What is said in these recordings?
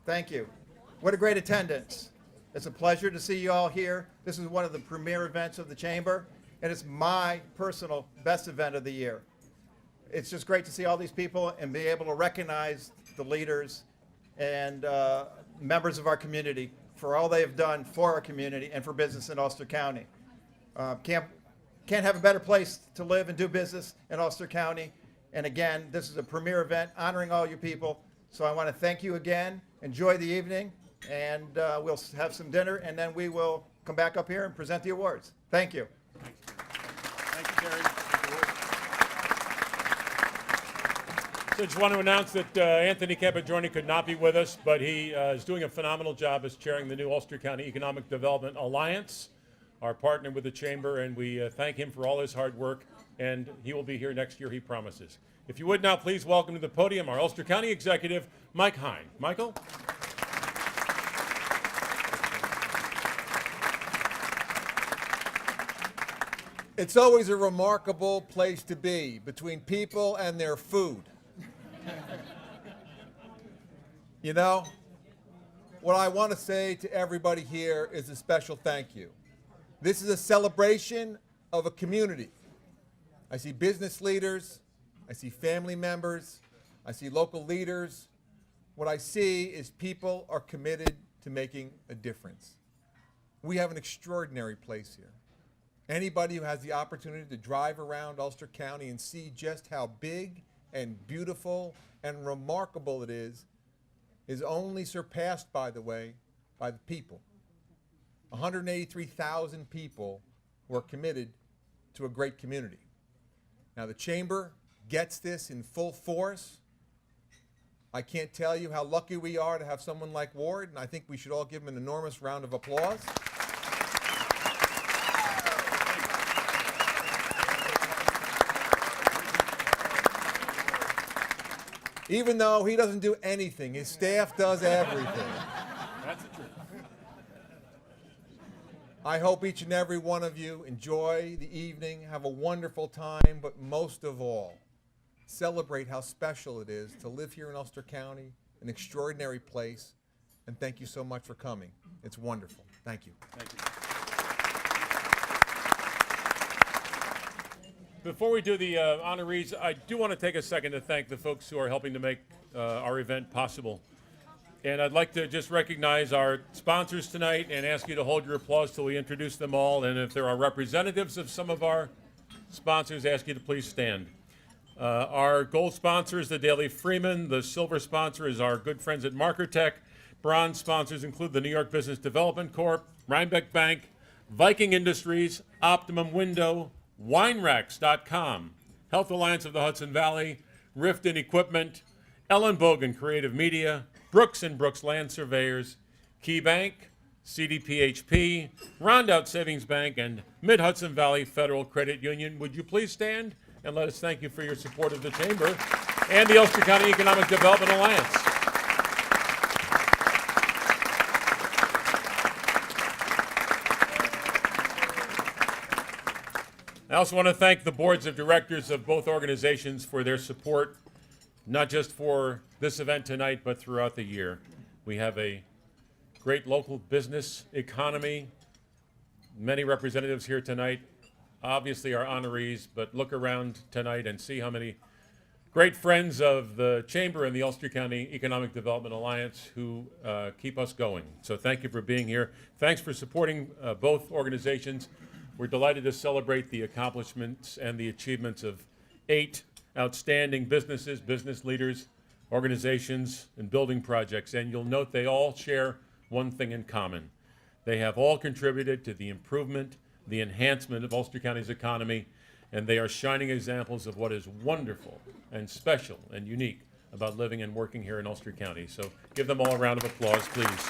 Thank you. What a great attendance. It's a pleasure to see you all here. This is one of the premier events of the Chamber, and it's my personal best event of the year. It's just great to see all these people and be able to recognize the leaders and members of our community for all they have done for our community and for business in Ulster County. Can't have a better place to live and do business in Ulster County. And again, this is a premier event honoring all you people. So I want to thank you again. Enjoy the evening, and we'll have some dinner, and then we will come back up here and present the awards. Thank you. Thank you, Terry. So I just want to announce that Anthony Capigiorni could not be with us, but he is doing a phenomenal job as chairing the new Ulster County Economic Development Alliance, our partner with the Chamber, and we thank him for all his hard work, and he will be here next year, he promises. If you would now please welcome to the podium our Ulster County Executive, Mike Hine. Michael? It's always a remarkable place to be, between people and their food. You know, what I want to say to everybody here is a special thank you. This is a celebration of a community. I see business leaders, I see family members, I see local leaders. What I see is people are committed to making a difference. We have an extraordinary place here. Anybody who has the opportunity to drive around Ulster County and see just how big and beautiful and remarkable it is only surpassed, by the way, by the people. 183,000 people who are committed to a great community. Now, the Chamber gets this in full force. I can't tell you how lucky we are to have someone like Ward, and I think we should all give him an enormous round of applause. Even though he doesn't do anything, his staff does everything. That's the truth. I hope each and every one of you enjoy the evening, have a wonderful time, but most of all, celebrate how special it is to live here in Ulster County, an extraordinary place, and thank you so much for coming. It's wonderful. Thank you. Thank you. Before we do the honorees, I do want to take a second to thank the folks who are helping to make our event possible. And I'd like to just recognize our sponsors tonight and ask you to hold your applause till we introduce them all. And if there are representatives of some of our sponsors, ask you to please stand. Our gold sponsor is the Daily Freeman. The silver sponsor is our good friends at Markertech. Bronze sponsors include the New York Business Development Corp., Rhinebeck Bank, Viking Industries, Optimum Window, WineRacks.com, Health Alliance of the Hudson Valley, Rifton Equipment, Ellen Bogan Creative Media, Brooks & Brooks Land Surveyors, Key Bank, CDPHP, Rondout Savings Bank, and Mid-Hudson Valley Federal Credit Union. Would you please stand and let us thank you for your support of the Chamber and the Ulster County Economic Development Alliance. I also want to thank the boards of directors of both organizations for their support, not just for this event tonight, but throughout the year. We have a great local business economy, many representatives here tonight, obviously our honorees, but look around tonight and see how many great friends of the Chamber and the Ulster County Economic Development Alliance who keep us going. So thank you for being here. Thanks for supporting both organizations. We're delighted to celebrate the accomplishments and the achievements of 8 outstanding businesses, business leaders, organizations, and building projects. And you'll note they all share one thing in common. They have all contributed to the improvement, the enhancement of Ulster County's economy, and they are shining examples of what is wonderful and special and unique about living and working here in Ulster County. So give them all a round of applause, please.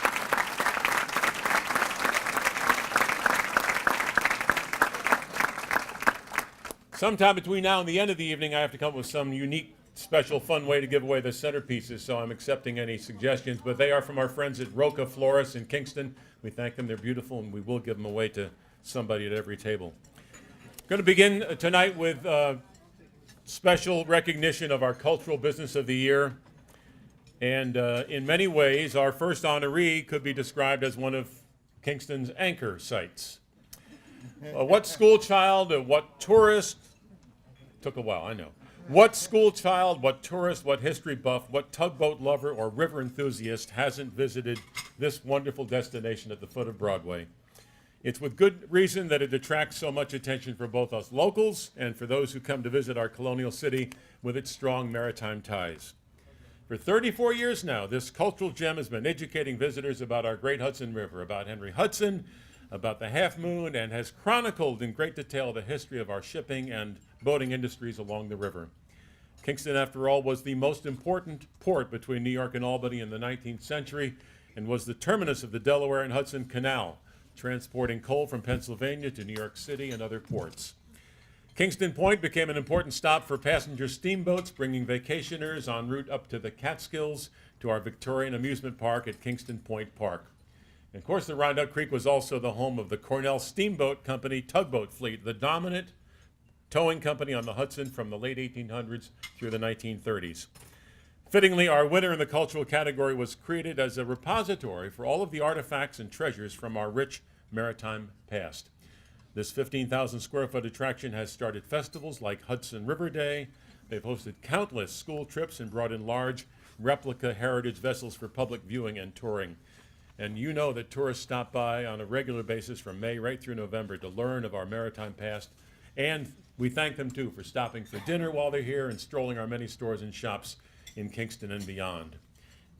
Sometime between now and the end of the evening, I have to come up with some unique, special, fun way to give away the centerpieces, so I'm accepting any suggestions, but they are from our friends at Roca Flores in Kingston. We thank them. They're beautiful, and we will give them away to somebody at every table. Going to begin tonight with special recognition of our Cultural Business of the Year. And in many ways, our first honoree could be described as one of Kingston's anchor sites. What school child, what tourist, took a while, I know. What school child, what tourist, what history buff, what tugboat lover or river enthusiast hasn't visited this wonderful destination at the foot of Broadway? It's with good reason that it attracts so much attention for both us locals and for those who come to visit our colonial city with its strong maritime ties. For 34 years now, this cultural gem has been educating visitors about our great Hudson River, about Henry Hudson, about the Half Moon, and has chronicled in great detail the history of our shipping and boating industries along the river. Kingston, after all, was the most important port between New York and Albany in the 19th century and was the terminus of the Delaware and Hudson Canal, transporting coal from Pennsylvania to New York City and other ports. Kingston Point became an important stop for passenger steamboats, bringing vacationers en route up to the Catskills to our Victorian amusement park at Kingston Point Park. And of course, the Rondout Creek was also the home of the Cornell Steamboat Company tugboat fleet, the dominant towing company on the Hudson from the late 1800s through the 1930s. Fittingly, our winner in the cultural category was created as a repository for all of the artifacts and treasures from our rich maritime past. This 15,000 square foot attraction has started festivals like Hudson River Day. They've hosted countless school trips and brought in large replica heritage vessels for public viewing and touring. And you know that tourists stop by on a regular basis from May right through November to learn of our maritime past. And we thank them too for stopping for dinner while they're here and strolling our many stores and shops in Kingston and beyond.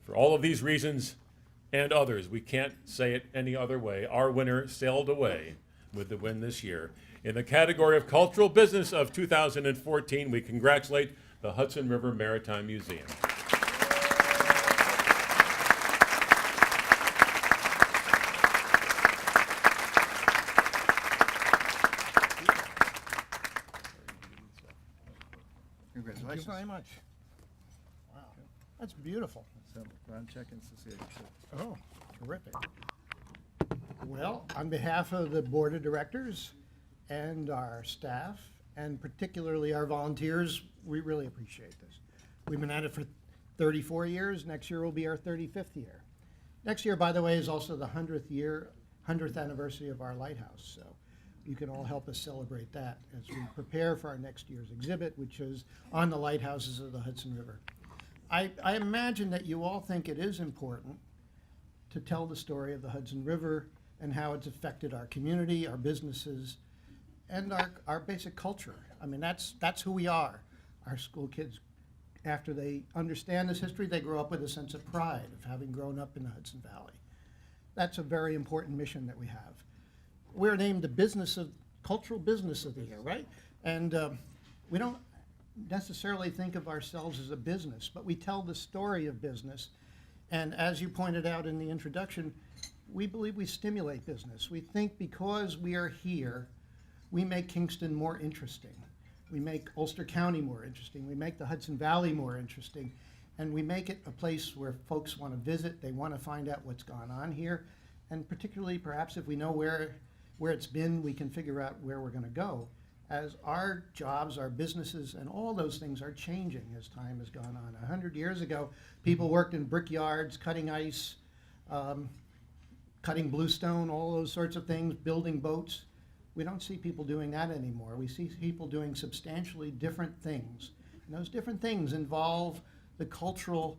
For all of these reasons and others, we can't say it any other way, our winner sailed away with the win this year. In the category of Cultural Business of 2014, we congratulate the Hudson River Maritime Museum. Thank you Congratulations. very much. Wow, that's beautiful. So, Ron, check in to see if Oh, terrific. Well, on behalf of the Board of Directors and our staff, and particularly our volunteers, we really appreciate this. We've been at it for 34 years. Next year will be our 35th year. Next year, by the way, is also the 100th anniversary of our lighthouse. So you can all help us celebrate that as we prepare for our next year's exhibit, which is on the lighthouses of the Hudson River. I imagine that you all think it is important to tell the story of the Hudson River and how it's affected our community, our businesses, and our basic culture. I mean, that's who we are. Our school kids, after they understand this history, they grow up with a sense of pride of having grown up in the Hudson Valley. That's a very important mission that we have. We're named the Cultural Business of the Year, right? And we don't necessarily think of ourselves as a business, but we tell the story of business. And as you pointed out in the introduction, we believe we stimulate business. We think because we are here, we make Kingston more interesting. We make Ulster County more interesting. We make the Hudson Valley more interesting. And we make it a place where folks want to visit. They want to find out what's gone on here. And particularly, perhaps if we know where it's been, we can figure out where we're going to go. As our jobs, our businesses, and all those things are changing as time has gone on. 100 years ago, people worked in brickyards, cutting ice, cutting bluestone, all those sorts of things, building boats. We don't see people doing that anymore. We see people doing substantially different things. And those different things involve the cultural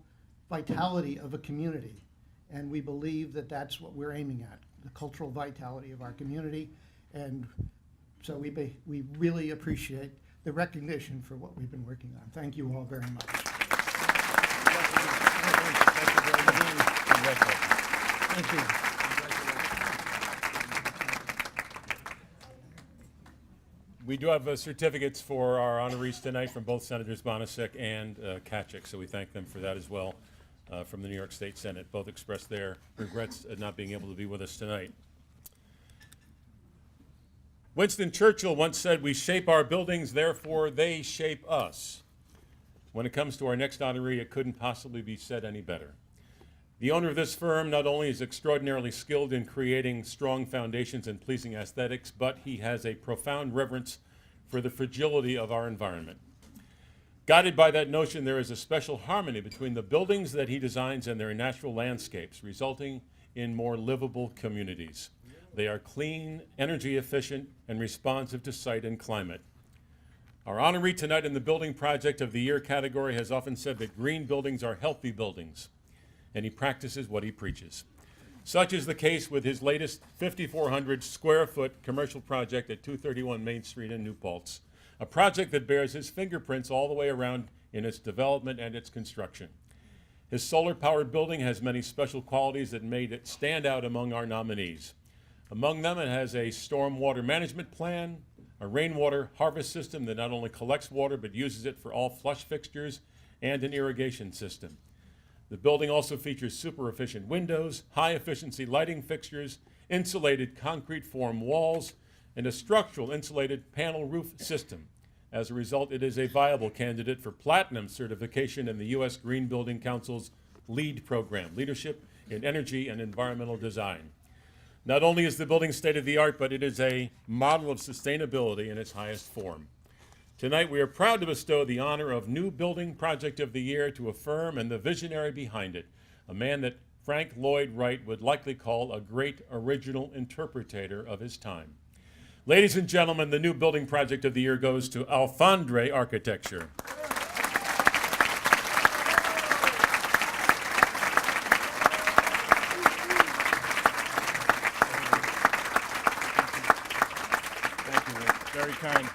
vitality of a community. And we believe that that's what we're aiming at, the cultural vitality of our community. And so we really appreciate the recognition for what we've been working on. Thank you all very much. Thank you. We do have certificates for our honorees tonight from both Senators Bonasek and Kachik, so we thank them for that as well from the New York State Senate. Both expressed their regrets at not being able to be with us tonight. Winston Churchill once said, "We shape our buildings, therefore they shape us." When it comes to our next honoree, it couldn't possibly be said any better. The owner of this firm not only is extraordinarily skilled in creating strong foundations and pleasing aesthetics, but he has a profound reverence for the fragility of our environment. Guided by that notion, there is a special harmony between the buildings that he designs and their natural landscapes, resulting in more livable communities. They are clean, energy efficient, and responsive to site and climate. Our honoree tonight in the Building Project of the Year category has often said that green buildings are healthy buildings, and he practices what he preaches. Such is the case with his latest 5,400 square foot commercial project at 231 Main Street in New Paltz, a project that bears his fingerprints all the way around in its development and its construction. His solar-powered building has many special qualities that made it stand out among our nominees. Among them, it has a stormwater management plan, a rainwater harvest system that not only collects water but uses it for all flush fixtures, and an irrigation system. The building also features super efficient windows, high efficiency lighting fixtures, insulated concrete form walls, and a structural insulated panel roof system. As a result, it is a viable candidate for platinum certification in the U.S. Green Building Council's LEED program, Leadership in Energy and Environmental Design. Not only is the building state-of-the-art, but it is a model of sustainability in its highest form. Tonight, we are proud to bestow the honor of New Building Project of the Year to a firm and the visionary behind it, a man that Frank Lloyd Wright would likely call a great original interpretator of his time. Ladies and gentlemen, the New Building Project of the Year goes to Alfandre Architecture. Thank you, Rick. Very kind.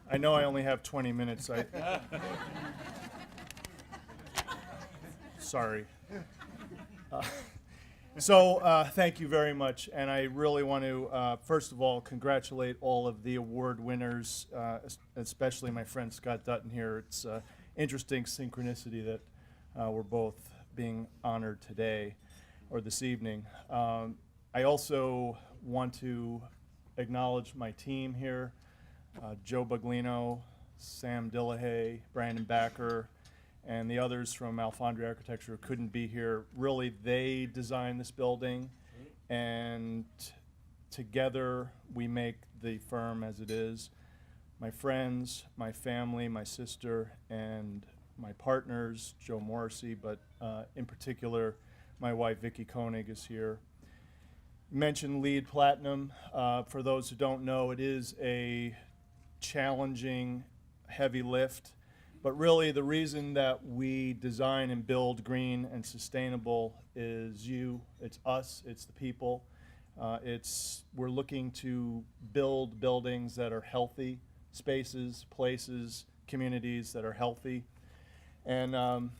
I know I only have 20 minutes. Sorry. Thank you very much, and I really want to, first of all, congratulate all of the award winners, especially my friend Scott Dutton here. It's interesting synchronicity that we're both being honored today, or this evening. I also want to acknowledge my team here, Joe Baglino, Sam Dillahay, Brandon Backer, and the others from Alfandre Architecture who couldn't be here. Really, they designed this building, and together we make the firm as it is. My friends, my family, my sister, and my partners, Joe Morrissey, but in particular, my wife Vicki Koenig is here. Mentioned LEED Platinum. For those who don't know, it is a challenging, heavy lift. But really, the reason that we design and build green and sustainable is you, it's us, it's the people. We're looking to build buildings that are healthy, spaces, places, communities that are healthy. And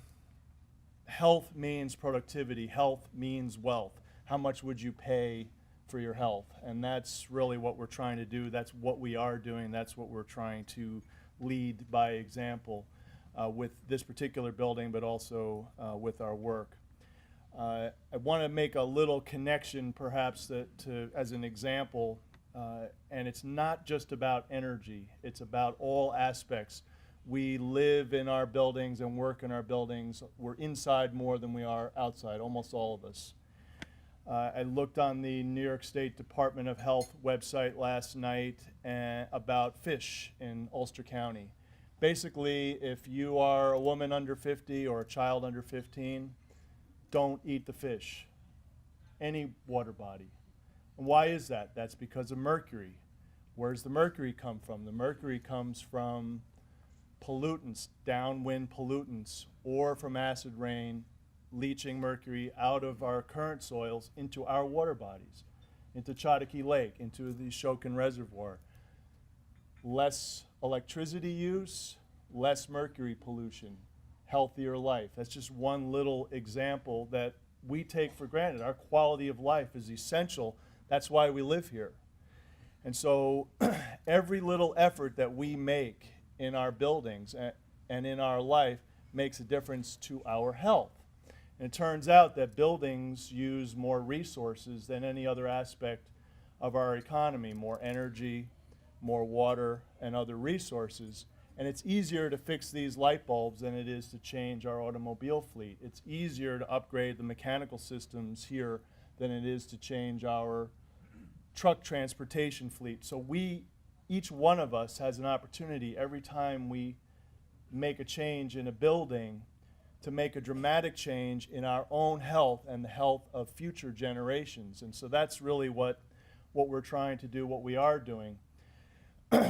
health means productivity, health means wealth. How much would you pay for your health? And that's really what we're trying to do. That's what we are doing. That's what we're trying to lead by example with this particular building, but also with our work. I want to make a little connection perhaps as an example, and it's not just about energy. It's about all aspects. We live in our buildings and work in our buildings. We're inside more than we are outside, almost all of us. I looked on the New York State Department of Health website last night about fish in Ulster County. Basically, if you are a woman under 50 or a child under 15, don't eat the fish, any water body. And why is that? That's because of mercury. Where does the mercury come from? The mercury comes from pollutants, downwind pollutants, or from acid rain, leaching mercury out of our current soils into our water bodies, into Chattahoochee Lake, into the Shokin Reservoir. Less electricity use, less mercury pollution, healthier life. That's just one little example that we take for granted. Our quality of life is essential. That's why we live here. And so every little effort that we make in our buildings and in our life makes a difference to our health. And it turns out that buildings use more resources than any other aspect of our economy, more energy, more water, and other resources. And it's easier to fix these light bulbs than it is to change our automobile fleet. It's easier to upgrade the mechanical systems here than it is to change our truck transportation fleet. So each one of us has an opportunity every time we make a change in a building to make a dramatic change in our own health and the health of future generations. And so that's really what we're trying to do, what we are doing.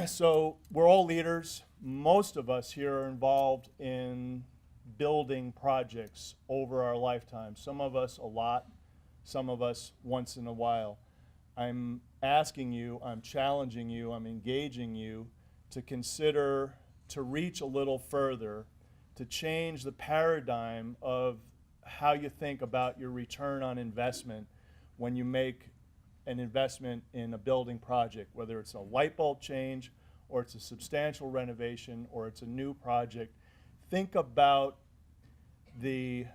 So we're all leaders. Most of us here are involved in building projects over our lifetime. Some of us a lot, some of us once in a while. I'm asking you, I'm challenging you, I'm engaging you to consider, to reach a little further, to change the paradigm of how you think about your return on investment when you make an investment in a building project, whether it's a light bulb change or it's a substantial renovation or it's a new project. Think about the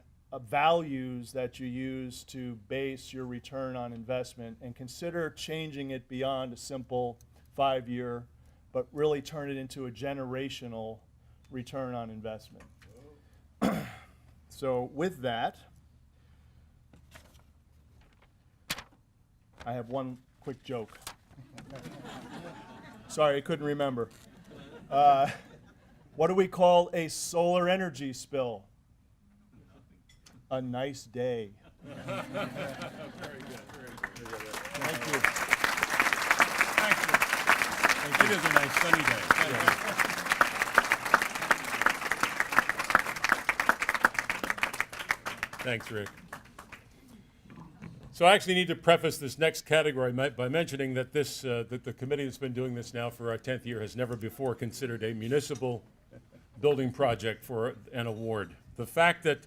values that you use to base your return on investment and consider changing it beyond a simple 5-year, but really turn it into a generational return on investment. So with that, I have one quick joke. Sorry, I couldn't remember. What do we call a solar energy spill? A nice day. Very good, very good. Thank you. Thank you. It is a nice sunny day. Thank you. Thanks, Rick. So I actually need to preface this next category by mentioning that that the committee that's been doing this now for our 10th year has never before considered a municipal building project for an award. The fact that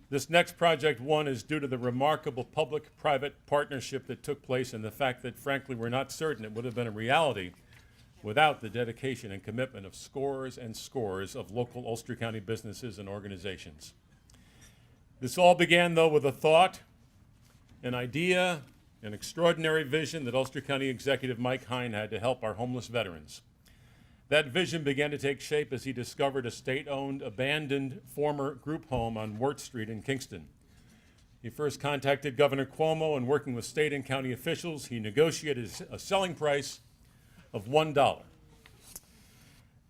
this next project won is due to the remarkable public-private partnership that took place and the fact that, frankly, we're not certain it would have been a reality without the dedication and commitment of scores and scores of local Ulster County businesses and organizations. This all began, though, with a thought, an idea, an extraordinary vision that Ulster County Executive Mike Hine had to help our homeless veterans. That vision began to take shape as he discovered a state-owned, abandoned former group home on Wirt Street in Kingston. He first contacted Governor Cuomo, and working with state and county officials, he negotiated a selling price of $1.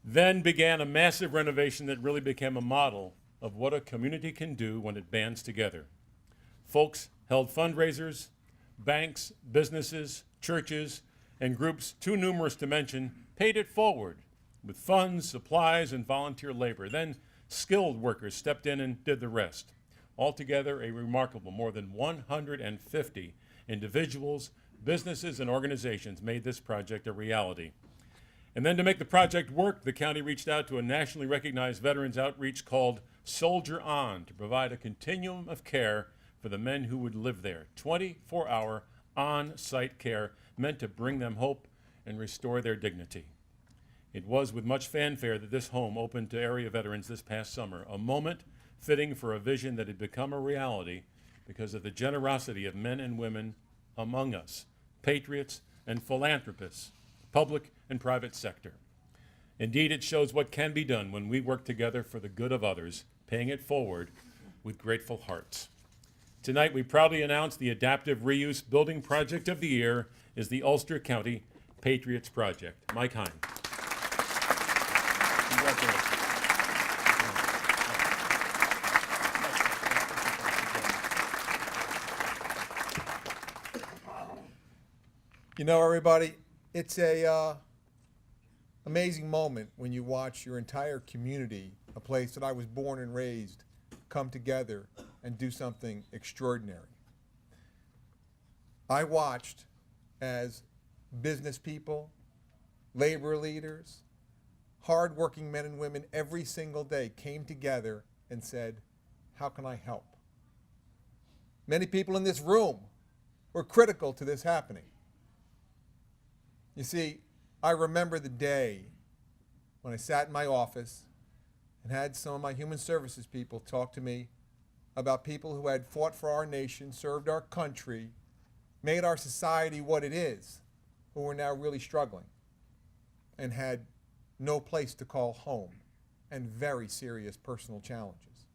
Then began a massive renovation that really became a model of what a community can do when it bands together. Folks held fundraisers, banks, businesses, churches, and groups too numerous to mention paid it forward with funds, supplies, and volunteer labor. Then skilled workers stepped in and did the rest. Altogether, a remarkable more than 150 individuals, businesses, and organizations made this project a reality. And then to make the project work, the county reached out to a nationally recognized veterans outreach called Soldier On to provide a continuum of care for the men who would live there. 24-hour on-site care meant to bring them hope and restore their dignity. It was with much fanfare that this home opened to area veterans this past summer, a moment fitting for a vision that had become a reality because of the generosity of men and women among us, patriots and philanthropists, public and private sector. Indeed, it shows what can be done when we work together for the good of others, paying it forward with grateful hearts. Tonight, we proudly announce the Adaptive Reuse Building Project of the Year is the Ulster County Patriots Project. Mike Hine. Congratulations. You know, everybody, it's a amazing moment when you watch your entire community, a place that I was born and raised, come together and do something extraordinary. I watched as business people, labor leaders, hardworking men and women every single day came together and said, how can I help? Many people in this room were critical to this happening. You see, I remember the day when I sat in my office and had some of my human services people talk to me about people who had fought for our nation, served our country, made our society what it is, who were now really struggling and had no place to call home and very serious personal challenges.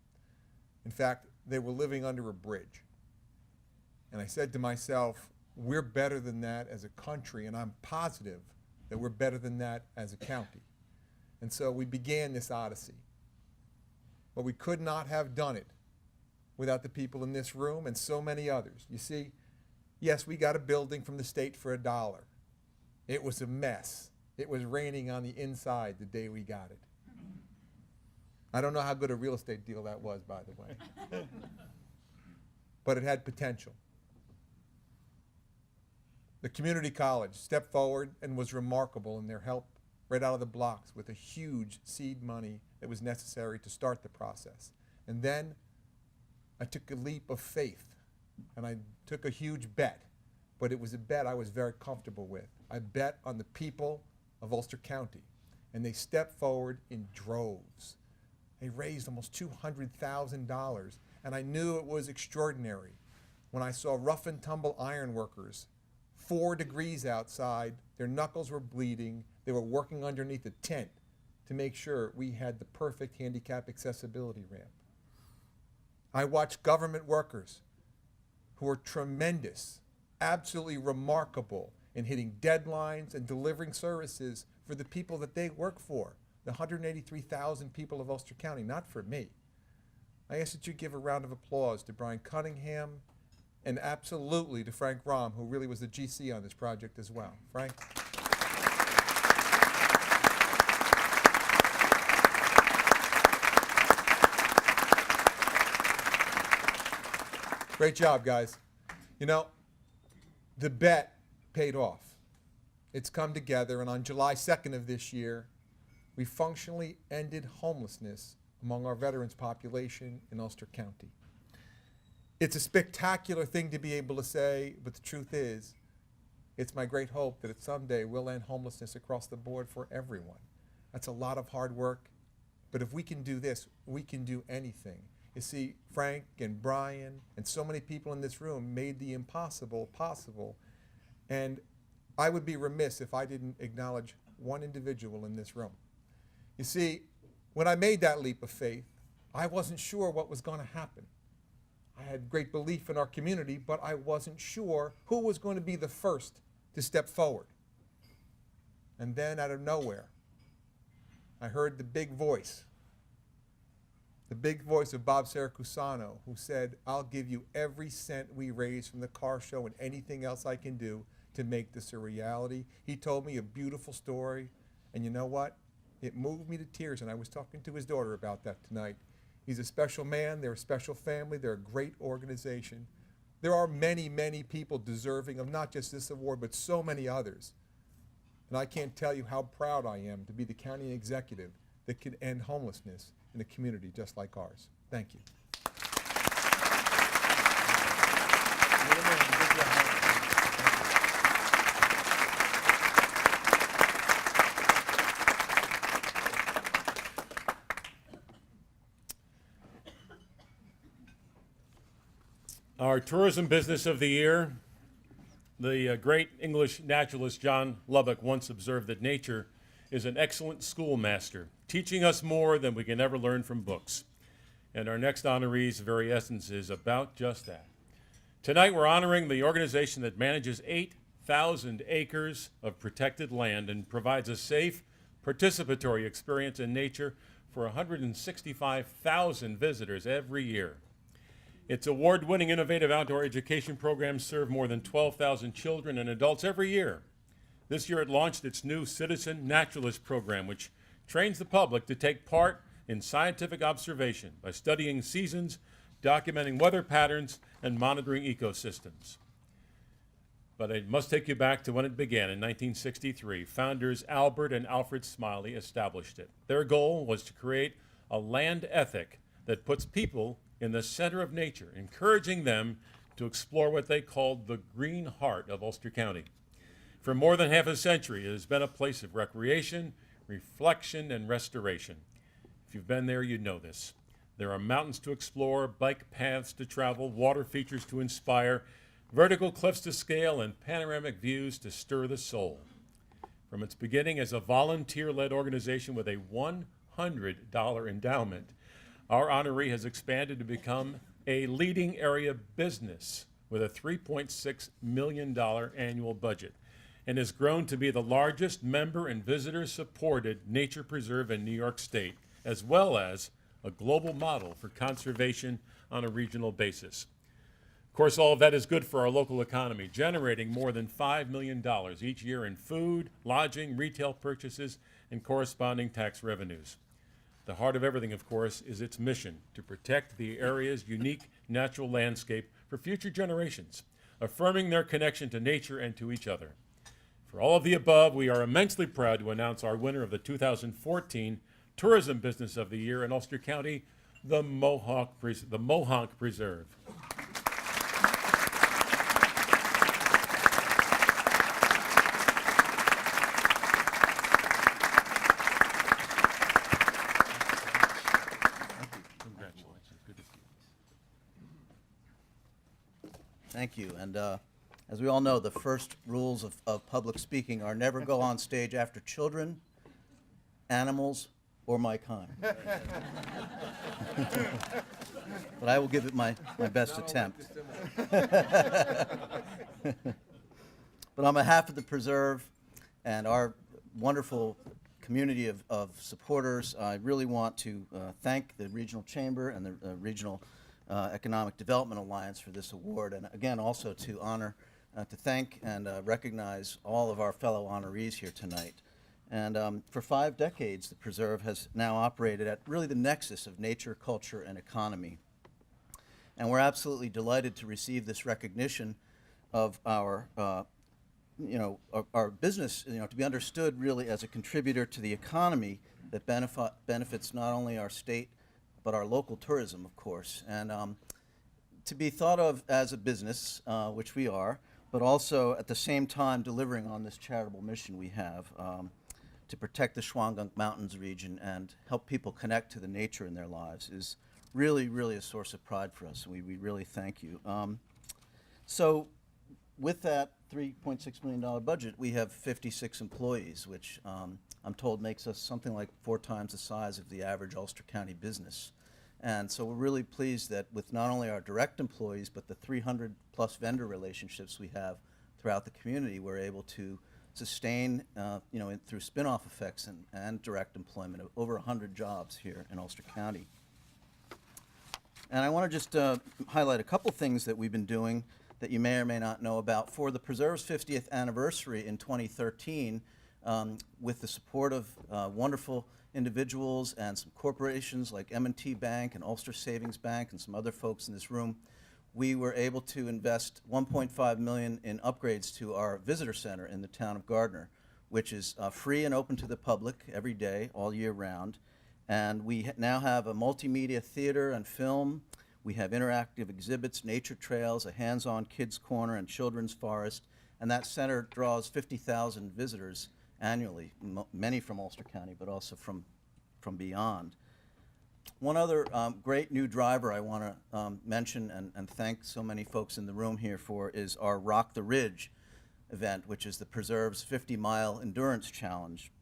In fact, they were living under a bridge. And I said to myself, we're better than that as a country, and I'm positive that we're better than that as a county. And so we began this odyssey. But we could not have done it without the people in this room and so many others. You see, yes, we got a building from the state for $1. It was a mess. It was raining on the inside the day we got it. I don't know how good a real estate deal that was, by the way. But it had potential. The community college stepped forward and was remarkable in their help right out of the blocks with a huge seed money that was necessary to start the process. And then I took a leap of faith, and I took a huge bet, but it was a bet I was very comfortable with. I bet on the people of Ulster County, and they stepped forward in droves. They raised almost $200,000, and I knew it was extraordinary when I saw rough and tumble iron workers, 4 degrees outside, their knuckles were bleeding, they were working underneath a tent to make sure we had the perfect handicap accessibility ramp. I watched government workers who were tremendous, absolutely remarkable in hitting deadlines and delivering services for the people that they work for, the 183,000 people of Ulster County, not for me. I ask that you give a round of applause to Brian Cunningham and absolutely to Frank Rahm, who really was the GC on this project as well. Frank? Great job, guys. You know, the bet paid off. It's come together, and on July 2nd of this year, we functionally ended homelessness among our veterans population in Ulster County. It's a spectacular thing to be able to say, but the truth is, it's my great hope that someday we'll end homelessness across the board for everyone. That's a lot of hard work, but if we can do this, we can do anything. You see, Frank and Brian and so many people in this room made the impossible possible, and I would be remiss if I didn't acknowledge one individual in this room. You see, when I made that leap of faith, I wasn't sure what was going to happen. I had great belief in our community, but I wasn't sure who was going to be the first to step forward. And then out of nowhere, I heard the big voice of Bob Seracusano, who said, "I'll give you every cent we raise from the car show and anything else I can do to make this a reality." He told me a beautiful story, and you know what? It moved me to tears, and I was talking to his daughter about that tonight. He's a special man, they're a special family, they're a great organization. There are many, many people deserving of not just this award, but so many others. And I can't tell you how proud I am to be the county executive that can end homelessness in a community just like ours. Thank you. Our tourism business of the year, the great English naturalist John Lubbock once observed that nature is an excellent schoolmaster, teaching us more than we can ever learn from books. And our next honoree's very essence is about just that. Tonight we're honoring the organization that manages 8,000 acres of protected land and provides a safe, participatory experience in nature for 165,000 visitors every year. Its award-winning innovative outdoor education programs serve more than 12,000 children and adults every year. This year it launched its new Citizen Naturalist program, which trains the public to take part in scientific observation by studying seasons, documenting weather patterns, and monitoring ecosystems. But I must take you back to when it began in 1963. Founders Albert and Alfred Smiley established it. Their goal was to create a land ethic that puts people in the center of nature, encouraging them to explore what they called the green heart of Ulster County. For more than half a century, it has been a place of recreation, reflection, and restoration. If you've been there, you know this. There are mountains to explore, bike paths to travel, water features to inspire, vertical cliffs to scale, and panoramic views to stir the soul. From its beginning as a volunteer-led organization with a $100 endowment, our honoree has expanded to become a leading area business with a $3.6 million annual budget. and has grown to be the largest member and visitor-supported nature preserve in New York State, as well as a global model for conservation on a regional basis. Of course, all of that is good for our local economy, generating more than $5 million each year in food, lodging, retail purchases, and corresponding tax revenues. The heart of everything, of course, is its mission to protect the area's unique natural landscape for future generations, affirming their connection to nature and to each other. For all of the above, we are immensely proud to announce our winner of the 2014 Tourism Business of the Year in Ulster County, the Mohawk Preserve. Congratulations. Good to see you. Thank you. And as we all know, the first rules of public speaking are never go on stage after children, animals, or my kind. But I will give it my best attempt. But on behalf of the Preserve and our wonderful community of supporters, I really want to thank the Regional Chamber and the Regional Economic Development Alliance for this award, and again also to honor, to thank and recognize all of our fellow honorees here tonight. And for 5 decades, the Preserve has now operated at really the nexus of nature, culture, and economy. And we're absolutely delighted to receive this recognition of our our business, to be understood really as a contributor to the economy that benefits not only our state, but our local tourism, of course. And to be thought of as a business, which we are, but also at the same time delivering on this charitable mission we have to protect the Shawangunk Mountains region and help people connect to the nature in their lives is really, really a source of pride for us. And we really thank you. So with that $3.6 million budget, we have 56 employees, which I'm told makes us something like 4 times the size of the average Ulster County business. And so we're really pleased that with not only our direct employees, but the 300 plus vendor relationships we have throughout the community, we're able to sustain, through spin-off effects and direct employment of over 100 jobs here in Ulster County. And I want to just highlight a couple things that we've been doing that you may or may not know about. For the Preserve's 50th anniversary in 2013, with the support of wonderful individuals and some corporations like M&T Bank and Ulster Savings Bank and some other folks in this room, we were able to invest $1.5 million in upgrades to our visitor center in the town of Gardner, which is free and open to the public every day, all year round. And we now have a multimedia theater and film. We have interactive exhibits, nature trails, a hands-on kids corner, and children's forest. And that center draws 50,000 visitors annually, many from Ulster County, but also from beyond. One other great new driver I want to mention and thank so many folks in the room here for is our Rock the Ridge event, which is the Preserve's 50-mile endurance challenge,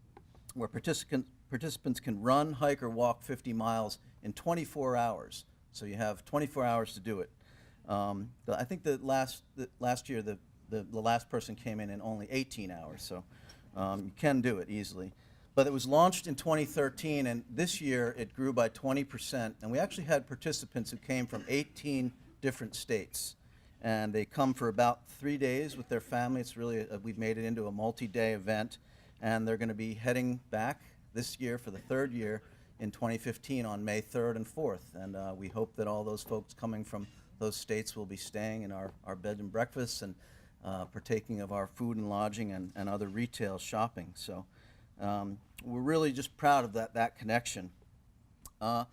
where participants can run, hike, or walk 50 miles in 24 hours. So you have 24 hours to do it. I think the last year, the last person came in only 18 hours, so you can do it easily. But it was launched in 2013, and this year it grew by 20%. And we actually had participants who came from 18 different states. And they come for about 3 days with their family. It's really, we've made it into a multi-day event. And they're going to be heading back this year for the 3rd year in 2015 on May 3rd and 4th. And we hope that all those folks coming from those states will be staying in our bed and breakfasts and partaking of our food and lodging and other retail shopping. So we're really just proud of that connection. I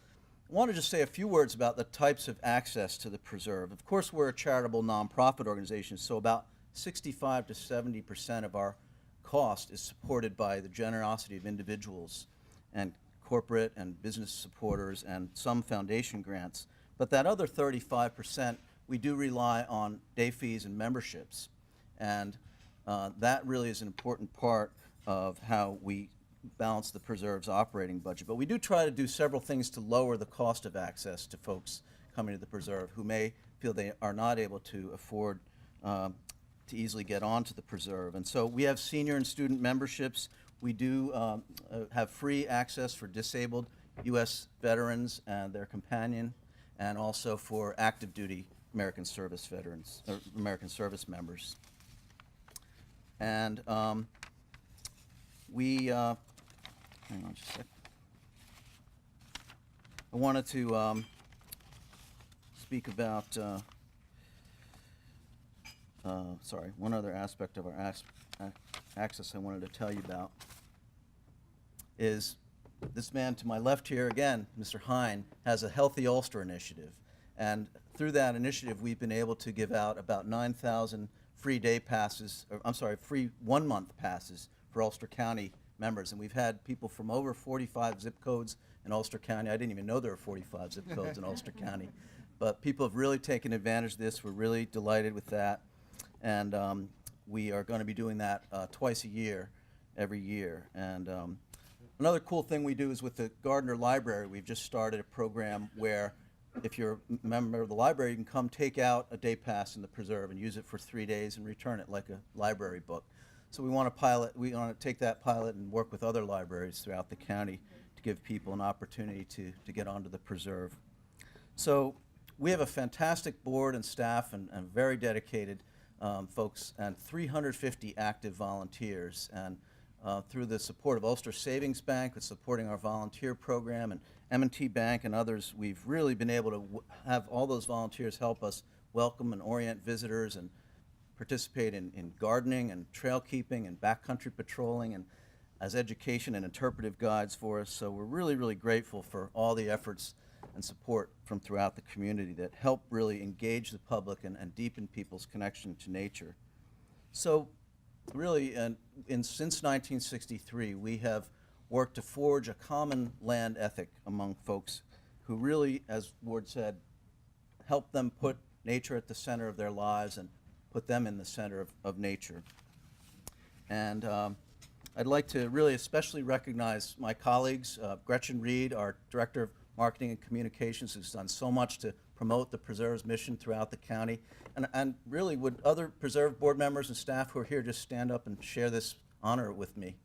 want to just say a few words about the types of access to the Preserve. Of course, we're a charitable nonprofit organization, so about 65 to 70% of our cost is supported by the generosity of individuals and corporate and business supporters and some foundation grants. But that other 35%, we do rely on day fees and memberships. And that really is an important part of how we balance the Preserve's operating budget. But we do try to do several things to lower the cost of access to folks coming to the Preserve who may feel they are not able to afford to easily get onto the preserve. And so we have senior and student memberships. We do have free access for disabled U.S. veterans and their companion, and also for active duty American service veterans, or American service members. And hang on just a sec. I wanted to speak about, one other aspect of our access I wanted to tell you about is this man to my left here, again, Mr. Hine, has a Healthy Ulster initiative. And through that initiative, we've been able to give out about 9,000 free day passes, free 1 month passes for Ulster County members. And we've had people from over 45 zip codes in Ulster County. I didn't even know there were 45 zip codes in Ulster County. But people have really taken advantage of this. We're really delighted with that. And we are going to be doing that twice a year, every year. And another cool thing we do is with the Gardner Library, we've just started a program where if you're a member of the library, you can come take out a day pass in the preserve and use it for 3 days and return it like a library book. So we want to take that pilot and work with other libraries throughout the county to give people an opportunity to get onto the preserve. So we have a fantastic board and staff and very dedicated folks and 350 active volunteers. And through the support of Ulster Savings Bank, with supporting our volunteer program, and M&T Bank and others, we've really been able to have all those volunteers help us welcome and orient visitors and participate in gardening and trail keeping and backcountry patrolling and as education and interpretive guides for us. So we're really, really grateful for all the efforts and support from throughout the community that help really engage the public and deepen people's connection to nature. So really, since 1963, we have worked to forge a common land ethic among folks who really, as Ward said, help them put nature at the center of their lives and put them in the center of nature. And I'd like to really especially recognize my colleagues, Gretchen Reed, our Director of Marketing and Communications, who's done so much to promote the Preserve's mission throughout the county. And really, would other Preserve board members and staff who are here just stand up and share this honor with me?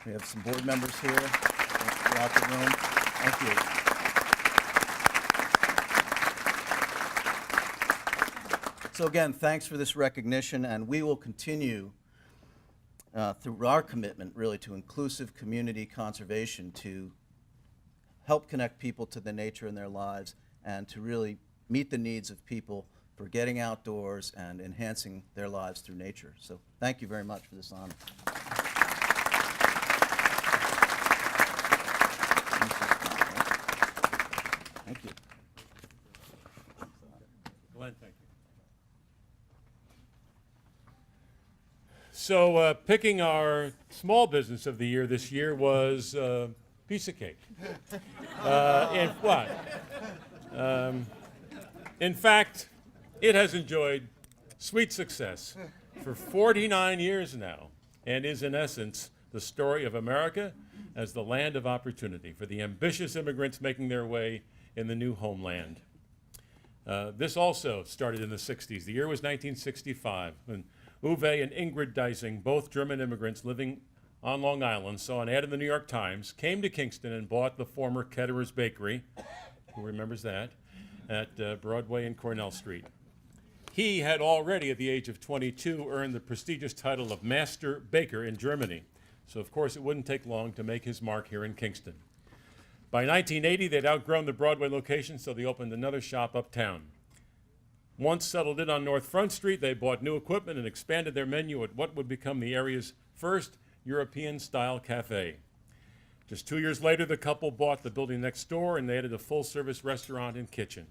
We have some board members here throughout the room. Thank you. So again, thanks for this recognition, and we will continue through our commitment really to inclusive community conservation to help connect people to the nature in their lives and to really meet the needs of people for getting outdoors and enhancing their lives through nature. So thank you very much for this honor. Thank you. Glenn, thank you. So picking our small business of the year this year was piece of cake. And what? In fact, it has enjoyed sweet success for 49 years now and is, in essence, the story of America as the land of opportunity for the ambitious immigrants making their way in the new homeland. This also started in the 60s. The year was 1965 when Uwe and Ingrid Deising, both German immigrants living on Long Island, saw an ad in the New York Times, came to Kingston and bought the former Ketterer's Bakery, who remembers that, at Broadway and Cornell Street. He had already, at the age of 22, earned the prestigious title of Master Baker in Germany. So, of course, it wouldn't take long to make his mark here in Kingston. By 1980, they'd outgrown the Broadway location, so they opened another shop uptown. Once settled in on North Front Street, they bought new equipment and expanded their menu at what would become the area's first European-style cafe. Just 2 years later, the couple bought the building next door and they added a full-service restaurant and kitchen.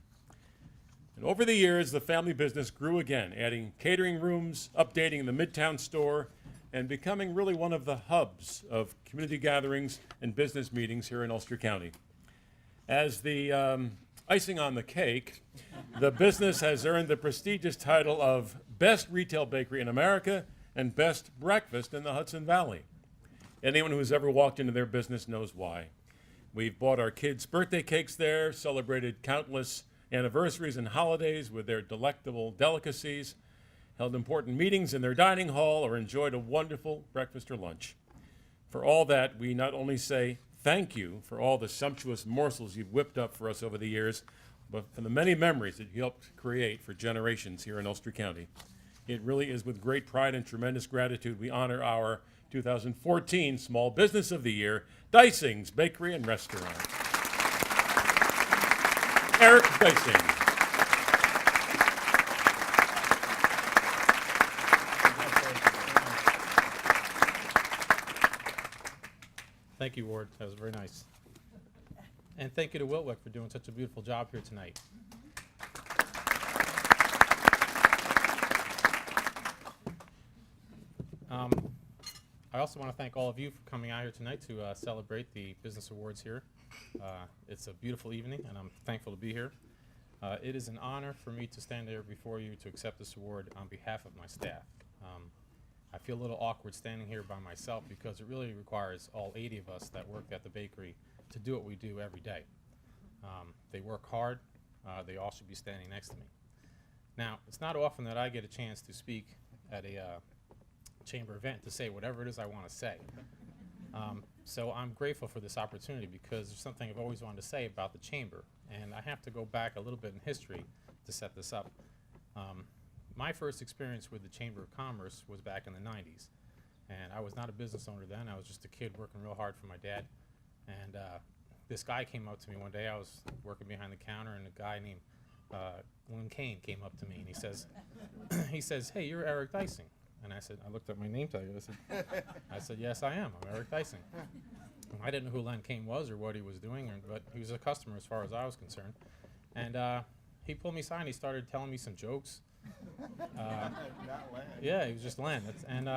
And over the years, the family business grew again, adding catering rooms, updating the Midtown store, and becoming really one of the hubs of community gatherings and business meetings here in Ulster County. As the icing on the cake, the business has earned the prestigious title of Best Retail Bakery in America and Best Breakfast in the Hudson Valley. Anyone who's ever walked into their business knows why. We've bought our kids' birthday cakes there, celebrated countless anniversaries and holidays with their delectable delicacies, held important meetings in their dining hall, or enjoyed a wonderful breakfast or lunch. For all that, we not only say thank you for all the sumptuous morsels you've whipped up for us over the years, but for the many memories that you helped create for generations here in Ulster County. It really is with great pride and tremendous gratitude we honor our 2014 Small Business of the Year, Dysing's Bakery and Restaurant. Eric Dysing. Thank you, Ward. That was very nice. And thank you to Wiltwick for doing such a beautiful job here tonight. I also want to thank all of you for coming out here tonight to celebrate the Business Awards here. It's a beautiful evening, and I'm thankful to be here. It is an honor for me to stand there before you to accept this award on behalf of my staff. I feel a little awkward standing here by myself because it really requires all 80 of us that work at the bakery to do what we do every day. They work hard. They all should be standing next to me. Now, it's not often that I get a chance to speak at a chamber event to say whatever it is I want to say. So I'm grateful for this opportunity because there's something I've always wanted to say about the chamber, and I have to go back a little bit in history to set this up. My first experience with the Chamber of Commerce was back in the 90s, and I was not a business owner then. I was just a kid working real hard for my dad, and this guy came up to me one day. I was working behind the counter, and a guy named Len Kane came up to me, and he says, "Hey, you're Eric Dysing." And I said, I looked at my name tag, I said, "Yes, I am. I'm Eric Dysing." I didn't know who Len Kane was or what he was doing, but he was a customer as far as I was concerned. And he pulled me aside and he started telling me some jokes. Yeah, he was just Len. And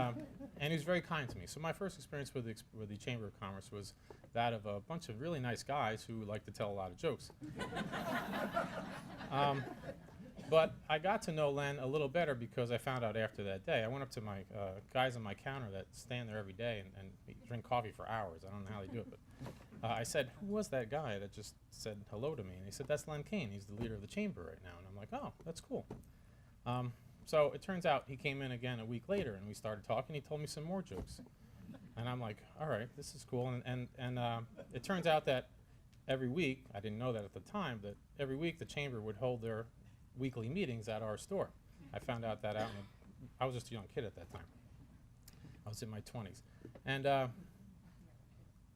he was very kind to me. So my first experience with the Chamber of Commerce was that of a bunch of really nice guys who like to tell a lot of jokes. But I got to know Len a little better because I found out after that day. I went up to my guys on my counter that stand there every day and drink coffee for hours. I don't know how they do it, but I said, "Who was that guy that just said hello to me?" And he said, "That's Len Kane. He's the leader of the chamber right now." And I'm like, "Oh, that's cool." So it turns out he came in again a week later, and we started talking. He told me some more jokes. And I'm like, "All right, this is cool." And it turns out that every week, I didn't know that at the time, that every week the chamber would hold their weekly meetings at our store. I found out that out. I was just a young kid at that time. I was in my 20s. And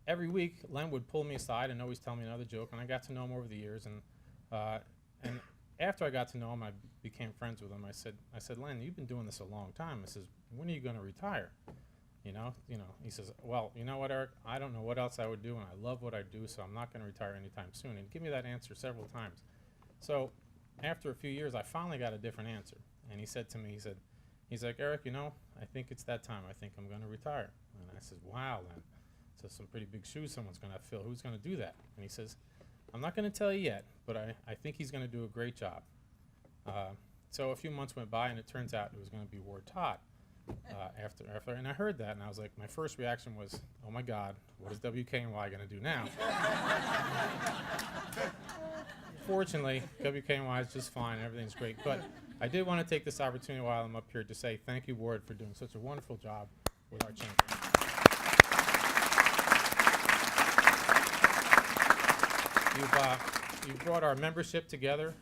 every week, Len would pull me aside and always tell me another joke, and I got to know him over the years. And after I got to know him, I became friends with him. I said, "Len, you've been doing this a long time." I says, "When are you going to retire?" You know. He says, "Well, you know what, Eric? I don't know what else I would do, and I love what I do, so I'm not going to retire anytime soon." And he gave me that answer several times. So after a few years, I finally got a different answer. And he said to me, he's like, "Eric, I think it's that time. I think I'm going to retire." And I said, "Wow, Len. So some pretty big shoes someone's going to fill. Who's going to do that?" And he says, "I'm not going to tell you yet, but I think he's going to do a great job." So a few months went by, and it turns out it was going to be Ward Todd after. And I heard that, and I was like, my first reaction was, "Oh my God, what is WKNY going to do now?" Fortunately, WKNY is just fine. Everything's great. But I did want to take this opportunity while I'm up here to say thank you, Ward, for doing such a wonderful job with our chamber. You've brought our membership together,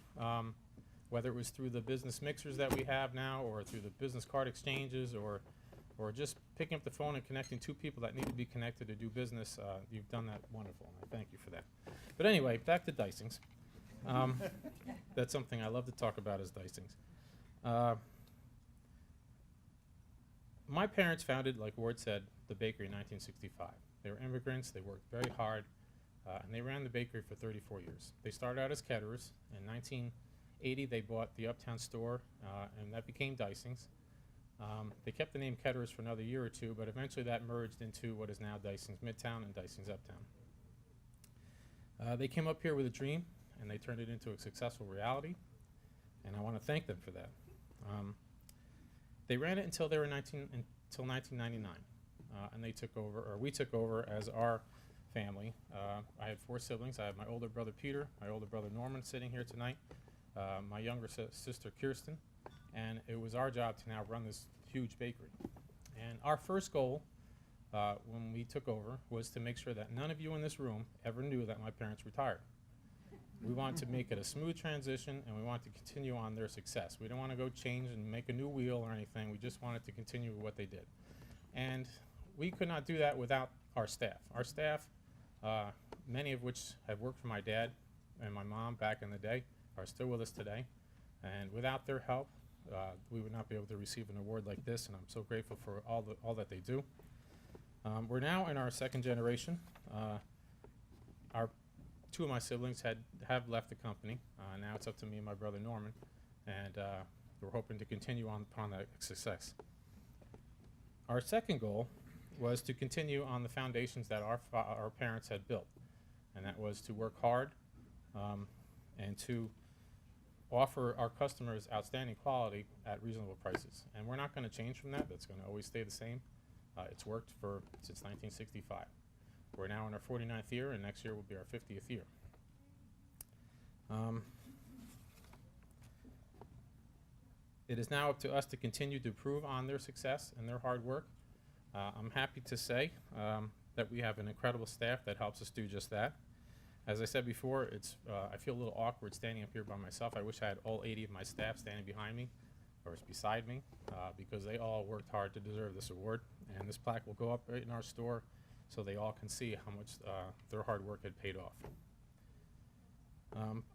whether it was through the business mixers that we have now, or through the business card exchanges, or just picking up the phone and connecting two people that need to be connected to do business. You've done that wonderful, and I thank you for that. But anyway, back to Dysings. That's something I love to talk about, is Dysings. My parents founded, like Ward said, the bakery in 1965. They were immigrants. They worked very hard, and they ran the bakery for 34 years. They started out as caterers. In 1980, they bought the Uptown store, and that became Dysings. They kept the name Ketterers for another year or two, but eventually that merged into what is now Dysings Midtown and Dysings Uptown. They came up here with a dream, and they turned it into a successful reality, and I want to thank them for that. They ran it until 1999, and they took over, or we took over as our family. I had 4 siblings. I have my older brother Peter, my older brother Norman sitting here tonight, my younger sister Kirsten, and it was our job to now run this huge bakery. And our first goal when we took over was to make sure that none of you in this room ever knew that my parents retired. We wanted to make it a smooth transition, and we wanted to continue on their success. We don't want to go change and make a new wheel or anything. We just wanted to continue with what they did. And we could not do that without our staff. Our staff, many of which have worked for my dad and my mom back in the day, are still with us today. And without their help, we would not be able to receive an award like this, and I'm so grateful for all that they do. We're now in our second generation. Two of my siblings have left the company. Now it's up to me and my brother Norman, and we're hoping to continue on upon that success. Our second goal was to continue on the foundations that our parents had built, and that was to work hard and to offer our customers outstanding quality at reasonable prices. And we're not going to change from that. That's going to always stay the same. It's worked since 1965. We're now in our 49th year, and next year will be our 50th year. It is now up to us to continue to improve on their success and their hard work. I'm happy to say that we have an incredible staff that helps us do just that. As I said before, I feel a little awkward standing up here by myself. I wish I had all 80 of my staff standing behind me or beside me because they all worked hard to deserve this award. And this plaque will go up right in our store so they all can see how much their hard work had paid off.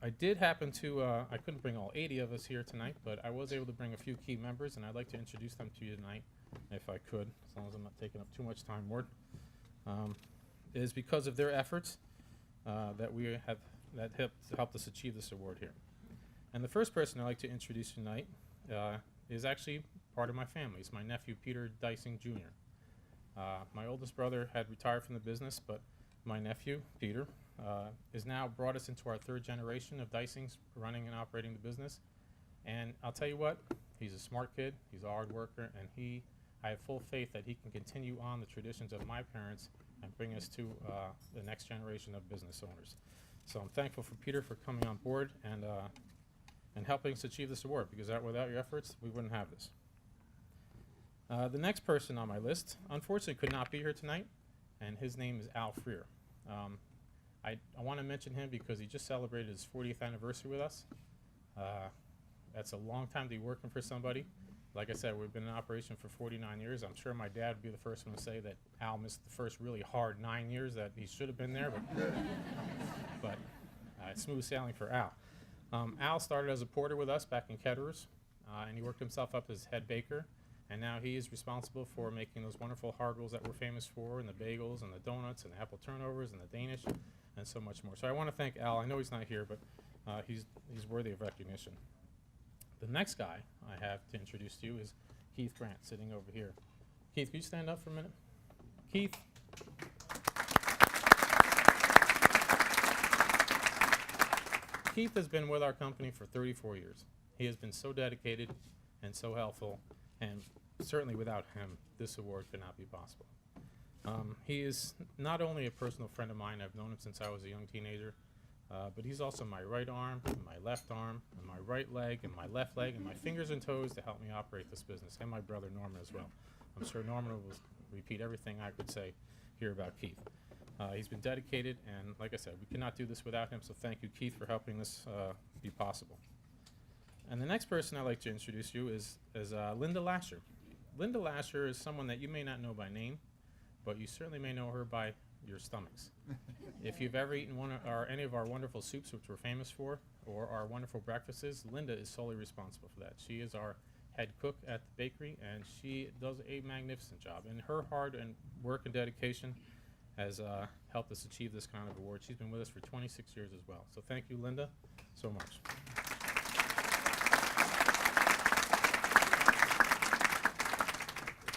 I did happen to, I couldn't bring all 80 of us here tonight, but I was able to bring a few key members, and I'd like to introduce them to you tonight, if I could, as long as I'm not taking up too much time, Ward. It is because of their efforts that helped us achieve this award here. And the first person I'd like to introduce tonight is actually part of my family. It's my nephew, Peter Dicing Jr. My oldest brother had retired from the business, but my nephew, Peter, has now brought us into our third generation of Dicings running and operating the business. And I'll tell you what, he's a smart kid, he's a hard worker, and I have full faith that he can continue on the traditions of my parents and bring us to the next generation of business owners. So I'm thankful for Peter for coming on board and helping us achieve this award, because without your efforts, we wouldn't have this. The next person on my list, unfortunately, could not be here tonight, and his name is Al Freer. I want to mention him because he just celebrated his 40th anniversary with us. That's a long time to be working for somebody. Like I said, we've been in operation for 49 years. I'm sure my dad would be the first one to say that Al missed the first really hard 9 years that he should have been there, but it's smooth sailing for Al. Al started as a porter with us back in Ketterers, and he worked himself up as head baker. And now he is responsible for making those wonderful hard rolls that we're famous for, and the bagels, and the donuts, and the apple turnovers, and the Danish, and so much more. So I want to thank Al. I know he's not here, but he's worthy of recognition. The next guy I have to introduce to you is Keith Grant, sitting over here. Keith, can you stand up for a minute? Keith. Keith has been with our company for 34 years. He has been so dedicated and so helpful, and certainly without him, this award could not be possible. He is not only a personal friend of mine, I've known him since I was a young teenager, but he's also my right arm, and my left arm, and my right leg, and my left leg, and my fingers and toes to help me operate this business, and my brother Norman as well. I'm sure Norman will repeat everything I could say here about Keith. He's been dedicated, and like I said, we cannot do this without him, so thank you, Keith, for helping this be possible. And the next person I'd like to introduce you is Linda Lasher. Linda Lasher is someone that you may not know by name, but you certainly may know her by your stomachs. If you've ever eaten any of our wonderful soups, which we're famous for, or our wonderful breakfasts, Linda is solely responsible for that. She is our head cook at the bakery, and she does a magnificent job. And her hard work and dedication has helped us achieve this kind of award. She's been with us for 26 years as well. So thank you, Linda, so much.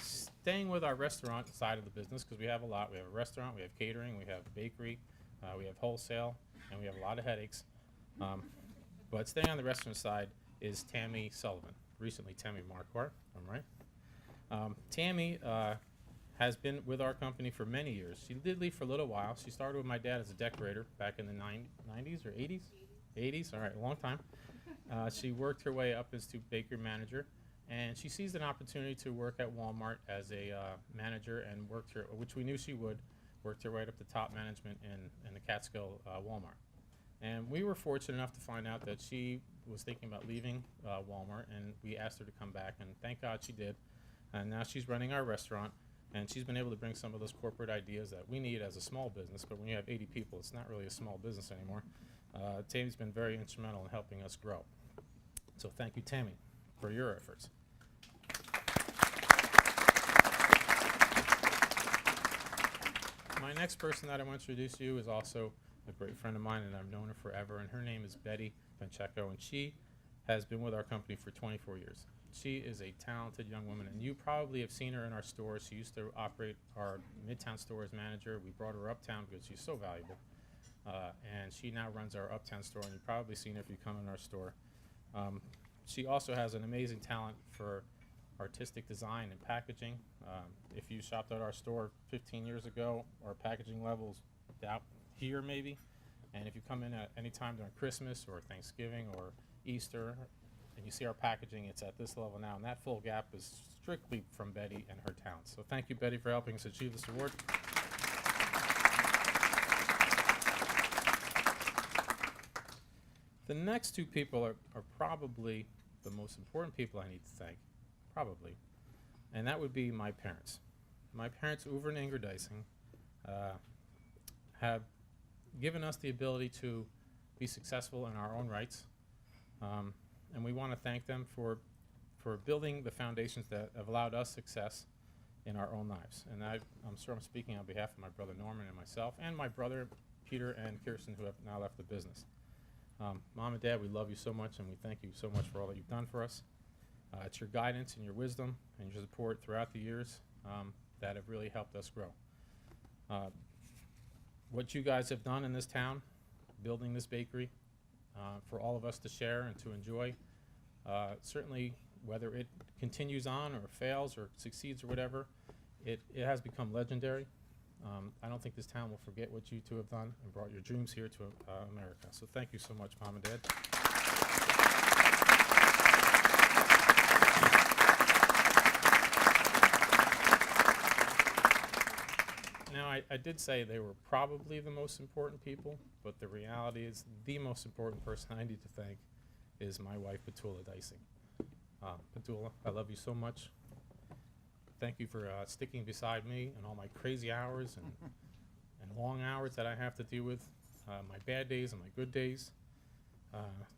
Staying with our restaurant side of the business, because we have a lot. We have a restaurant, we have catering, we have bakery, we have wholesale, and we have a lot of headaches. But staying on the restaurant side is Tammy Sullivan, recently Tammy Marquardt, I'm right. Tammy has been with our company for many years. She did leave for a little while. She started with my dad as a decorator back in the 90s or 80s? 80s, all right, a long time. She worked her way up as to bakery manager, and she seized an opportunity to work at Walmart as a manager and worked her, which we knew she would, worked her right up to top management in the Catskill Walmart. And we were fortunate enough to find out that she was thinking about leaving Walmart, and we asked her to come back, and thank God she did. And now she's running our restaurant, and she's been able to bring some of those corporate ideas that we need as a small business, but when you have 80 people, it's not really a small business anymore. Tammy's been very instrumental in helping us grow. So thank you, Tammy, for your efforts. My next person that I want to introduce to you is also a great friend of mine, and I've known her forever, and her name is Betty Pacheco, and she has been with our company for 24 years. She is a talented young woman, and you probably have seen her in our stores. She used to operate our Midtown store as manager. We brought her uptown because she's so valuable, and she now runs our uptown store, and you've probably seen her if you come in our store. She also has an amazing talent for artistic design and packaging. If you shopped at our store 15 years ago, our packaging level's out here maybe, and if you come in at any time during Christmas or Thanksgiving or Easter and you see our packaging, it's at this level now, and that full gap is strictly from Betty and her talents. So thank you, Betty, for helping us achieve this award. The next two people are probably the most important people I need to thank, probably, and that would be my parents. My parents, Uwe and Inger Dysing, have given us the ability to be successful in our own rights, and we want to thank them for building the foundations that have allowed us success in our own lives. And I'm sure I'm speaking on behalf of my brother Norman and myself, and my brother Peter and Kirsten, who have now left the business. Mom and Dad, we love you so much, and we thank you so much for all that you've done for us. It's your guidance and your wisdom and your support throughout the years that have really helped us grow. What you guys have done in this town, building this bakery, for all of us to share and to enjoy, certainly whether it continues on or fails or succeeds or whatever, it has become legendary. I don't think this town will forget what you two have done and brought your dreams here to America. So thank you so much, Mom and Dad. Now, I did say they were probably the most important people, but the reality is the most important person I need to thank is my wife, Petula Dysing. Petula, I love you so much. Thank you for sticking beside me in all my crazy hours and long hours that I have to deal with, my bad days and my good days.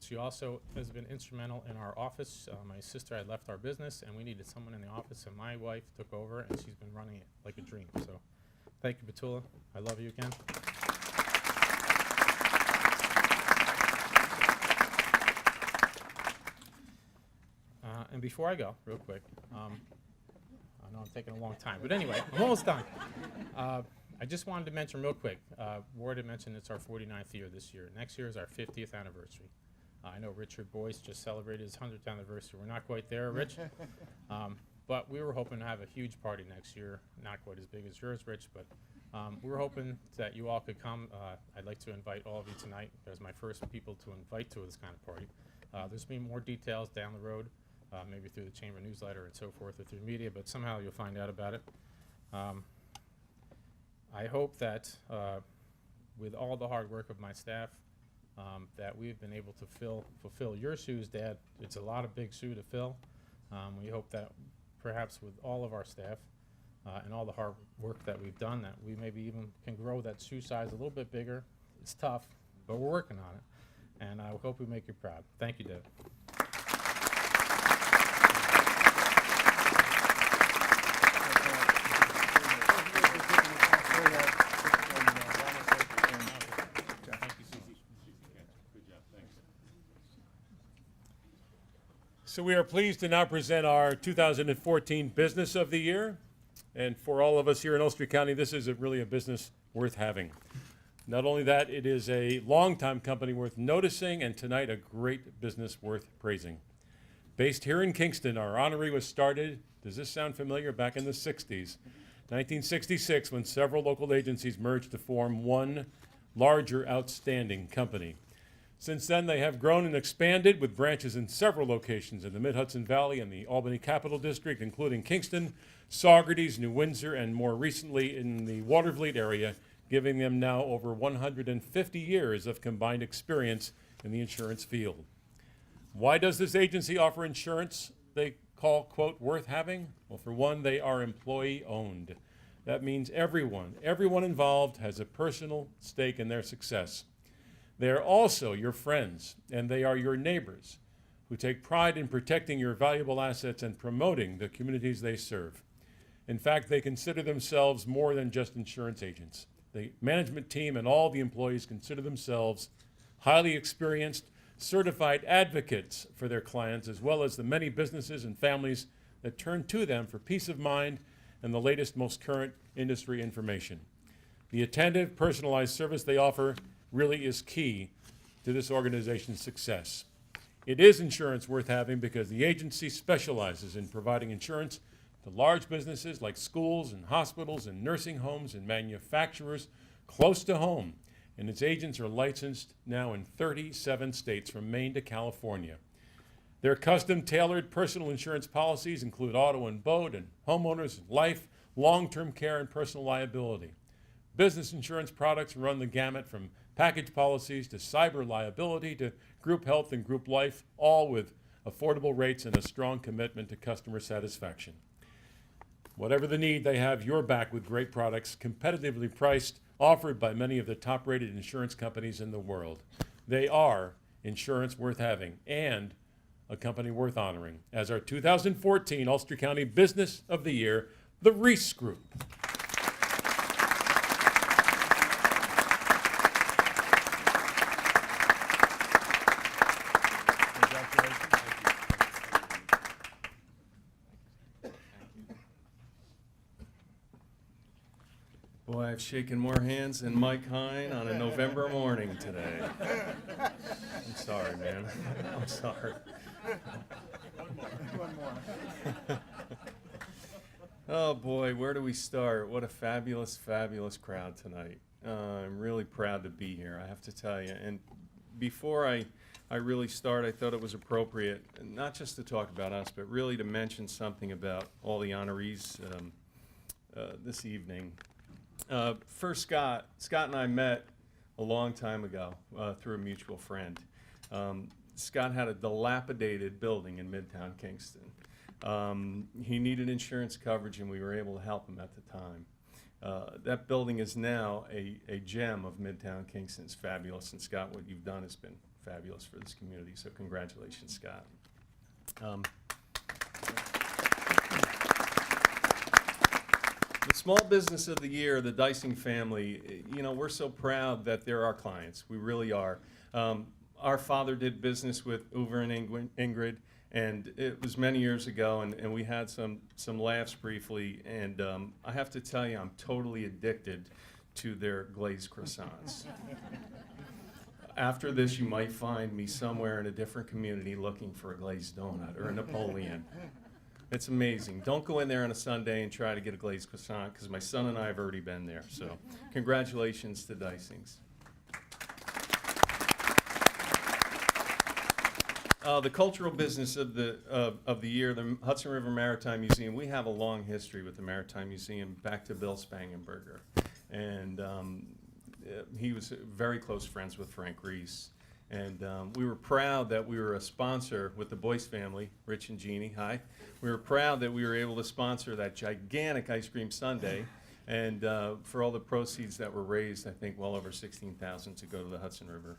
She also has been instrumental in our office. My sister had left our business, and we needed someone in the office, and my wife took over, and she's been running it like a dream. So thank you, Petula. I love you again. And before I go, real quick, I know I'm taking a long time, but anyway, I'm almost done. I just wanted to mention real quick, Ward had mentioned it's our 49th year this year. Next year is our 50th anniversary. I know Richard Boyce just celebrated his 100th anniversary. We're not quite there, Rich. But we were hoping to have a huge party next year, not quite as big as yours, Rich, but we were hoping that you all could come. I'd like to invite all of you tonight as my first people to invite to this kind of party. There's been more details down the road, maybe through the Chamber newsletter and so forth, or through media, but somehow you'll find out about it. I hope that with all the hard work of my staff, that we've been able to fulfill your shoes, Dad. It's a lot of big shoe to fill. We hope that perhaps with all of our staff and all the hard work that we've done, that we maybe even can grow that shoe size a little bit bigger. It's tough, but we're working on it. And I hope we make you proud. Thank you, Dad. So we are pleased to now present our 2014 Business of the Year. And for all of us here in Ulster County, this is really a business worth having. Not only that, it is a long-time company worth noticing, and tonight a great business worth praising. Based here in Kingston, our honoree was started, does this sound familiar, back in the 60s? 1966, when several local agencies merged to form one larger, outstanding company. Since then, they have grown and expanded with branches in several locations in the Mid-Hudson Valley and the Albany Capital District, including Kingston, Saugerties, New Windsor, and more recently in the Watervliet area, giving them now over 150 years of combined experience in the insurance field. Why does this agency offer insurance they call, quote, worth having? Well, for one, they are employee-owned. That means everyone involved has a personal stake in their success. They are also your friends, and they are your neighbors who take pride in protecting your valuable assets and promoting the communities they serve. In fact, they consider themselves more than just insurance agents. The management team and all the employees consider themselves highly experienced, certified advocates for their clients, as well as the many businesses and families that turn to them for peace of mind and the latest, most current industry information. The attentive, personalized service they offer really is key to this organization's success. It is insurance worth having because the agency specializes in providing insurance to large businesses like schools and hospitals and nursing homes and manufacturers close to home. And its agents are licensed now in 37 states from Maine to California. Their custom-tailored personal insurance policies include auto and boat and homeowners, life, long-term care, and personal liability. Business insurance products run the gamut from package policies to cyber liability to group health and group life, all with affordable rates and a strong commitment to customer satisfaction. Whatever the need, they have your back with great products, competitively priced, offered by many of the top-rated insurance companies in the world. They are insurance worth having and a company worth honoring. As our 2014 Ulster County Business of the Year, the Reese Group. Boy, I've shaken more hands than Mike Hine on a November morning today. I'm sorry, man. I'm sorry. Oh boy, where do we start? What a fabulous, fabulous crowd tonight. I'm really proud to be here, I have to tell you. And before I really start, I thought it was appropriate, not just to talk about us, but really to mention something about all the honorees this evening. First, Scott and I met a long time ago through a mutual friend. Scott had a dilapidated building in Midtown Kingston. He needed insurance coverage, and we were able to help him at the time. That building is now a gem of Midtown Kingston. It's fabulous, and Scott, what you've done has been fabulous for this community, so congratulations, Scott. The Small Business of the Year, the Dicing family, you know, we're so proud that they're our clients. We really are. Our father did business with Uber and Ingrid, and it was many years ago, and we had some laughs briefly, and I have to tell you, I'm totally addicted to their glazed croissants. After this, you might find me somewhere in a different community looking for a glazed donut or a Napoleon. It's amazing. Don't go in there on a Sunday and try to get a glazed croissant, because my son and I have already been there. So congratulations to Dicings. The cultural business of the year, the Hudson River Maritime Museum. We have a long history with the Maritime Museum, back to Bill Spangenberger. And he was very close friends with Frank Reese. And we were proud that we were a sponsor with the Boyce family, Rich and Jeannie, hi. We were proud that we were able to sponsor that gigantic ice cream sundae. And for all the proceeds that were raised, I think well over $16,000 to go to the Hudson River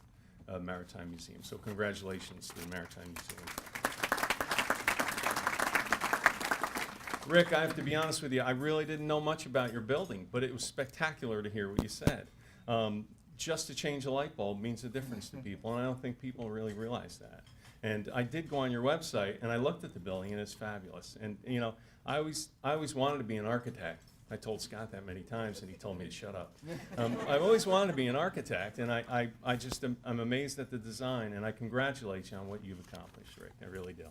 Maritime Museum. So congratulations to the Maritime Museum. Rick, I have to be honest with you, I really didn't know much about your building, but it was spectacular to hear what you said. Just to change a light bulb means a difference to people, and I don't think people really realize that. And I did go on your website, and I looked at the building, and it's fabulous. And you know, I always wanted to be an architect. I told Scott that many times, and he told me to shut up. I've always wanted to be an architect, and I'm amazed at the design, and I congratulate you on what you've accomplished, Rick. I really do.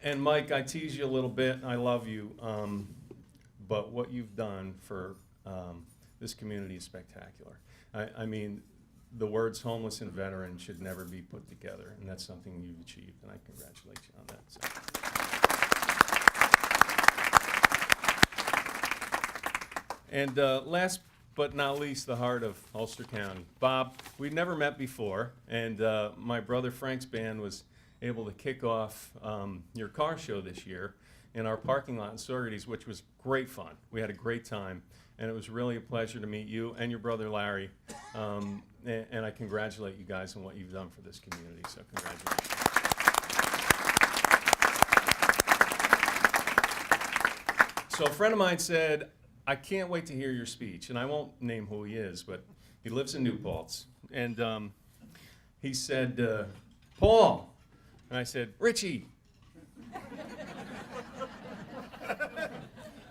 And Mike, I tease you a little bit. I love you. But what you've done for this community is spectacular. I mean, the words homeless and veteran should never be put together, and that's something you've achieved, and I congratulate you on that. So. And last but not least, the heart of Ulster County. Bob, we've never met before, and my brother Frank's band was able to kick off your car show this year in our parking lot in Saugerties, which was great fun. We had a great time, and it was really a pleasure to meet you and your brother Larry, and I congratulate you guys on what you've done for this community, so congratulations. So a friend of mine said, I can't wait to hear your speech, and I won't name who he is, but he lives in New Paltz, and he said, Paul, and I said, Richie.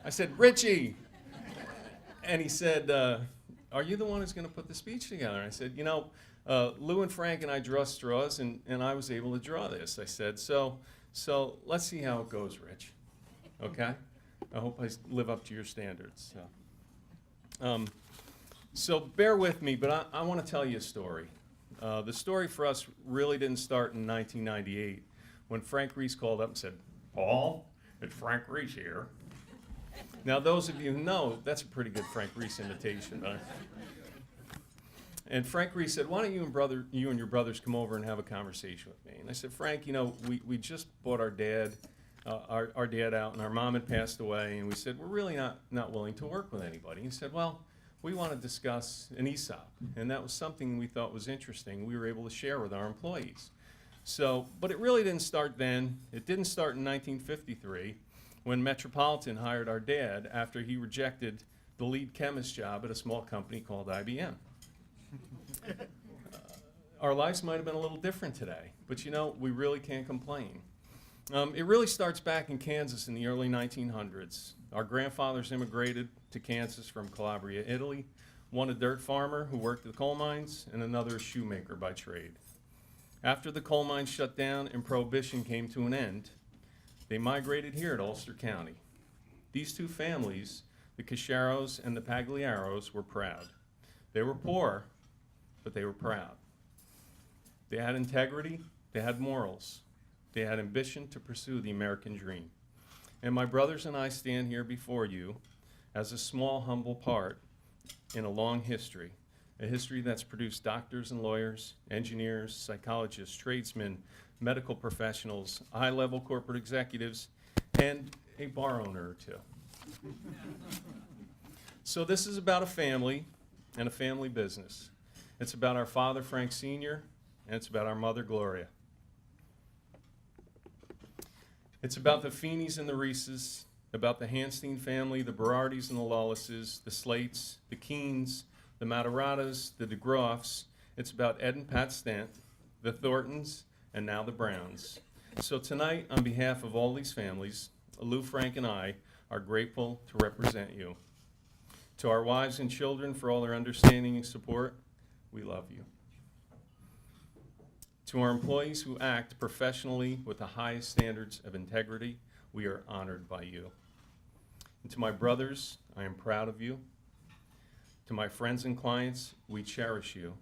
I said, Richie. And he said, are you the one who's going to put the speech together? And I said, you know, Lou and Frank and I draw straws, and I was able to draw this. I said, so let's see how it goes, Rich. Okay? I hope I live up to your standards. So bear with me, but I want to tell you a story. The story for us really didn't start in 1998 when Frank Reese called up and said, Paul, it's Frank Reese here. Now, those of you who know, that's a pretty good Frank Reese imitation. And Frank Reese said, why don't you and your brothers come over and have a conversation with me? And I said, Frank, you know, we just bought our dad out, and our mom had passed away, and we said, we're really not willing to work with anybody. He said, well, we want to discuss an ESOP, and that was something we thought was interesting. We were able to share with our employees. So, but it really didn't start then. It didn't start in 1953 when Metropolitan hired our dad after he rejected the lead chemist job at a small company called IBM. Our lives might have been a little different today, but you know, we really can't complain. It really starts back in Kansas in the early 1900s. Our grandfathers immigrated to Kansas from Calabria, Italy, one a dirt farmer who worked at the coal mines, and another a shoemaker by trade. After the coal mines shut down and Prohibition came to an end, they migrated here to Ulster County. These two families, the Casharos and the Pagliaros, were proud. They were poor, but they were proud. They had integrity, they had morals, they had ambition to pursue the American dream. And my brothers and I stand here before you as a small, humble part in a long history, a history that's produced doctors and lawyers, engineers, psychologists, tradesmen, medical professionals, high-level corporate executives, and a bar owner or two. So this is about a family and a family business. It's about our father, Frank Sr., and it's about our mother, Gloria. It's about the Feeneys and the Reeses, about the Hanstein family, the Berardis and the Lawlesses, the Slates, the Keens, the Materatas, the DeGroffs. It's about Ed and Pat Stant, the Thorntons, and now the Browns. So tonight, on behalf of all these families, Lou, Frank, and I are grateful to represent you. To our wives and children for all their understanding and support, we love you. To our employees who act professionally with the highest standards of integrity, we are honored by you. And to my brothers, I am proud of you. To my friends and clients, we cherish you.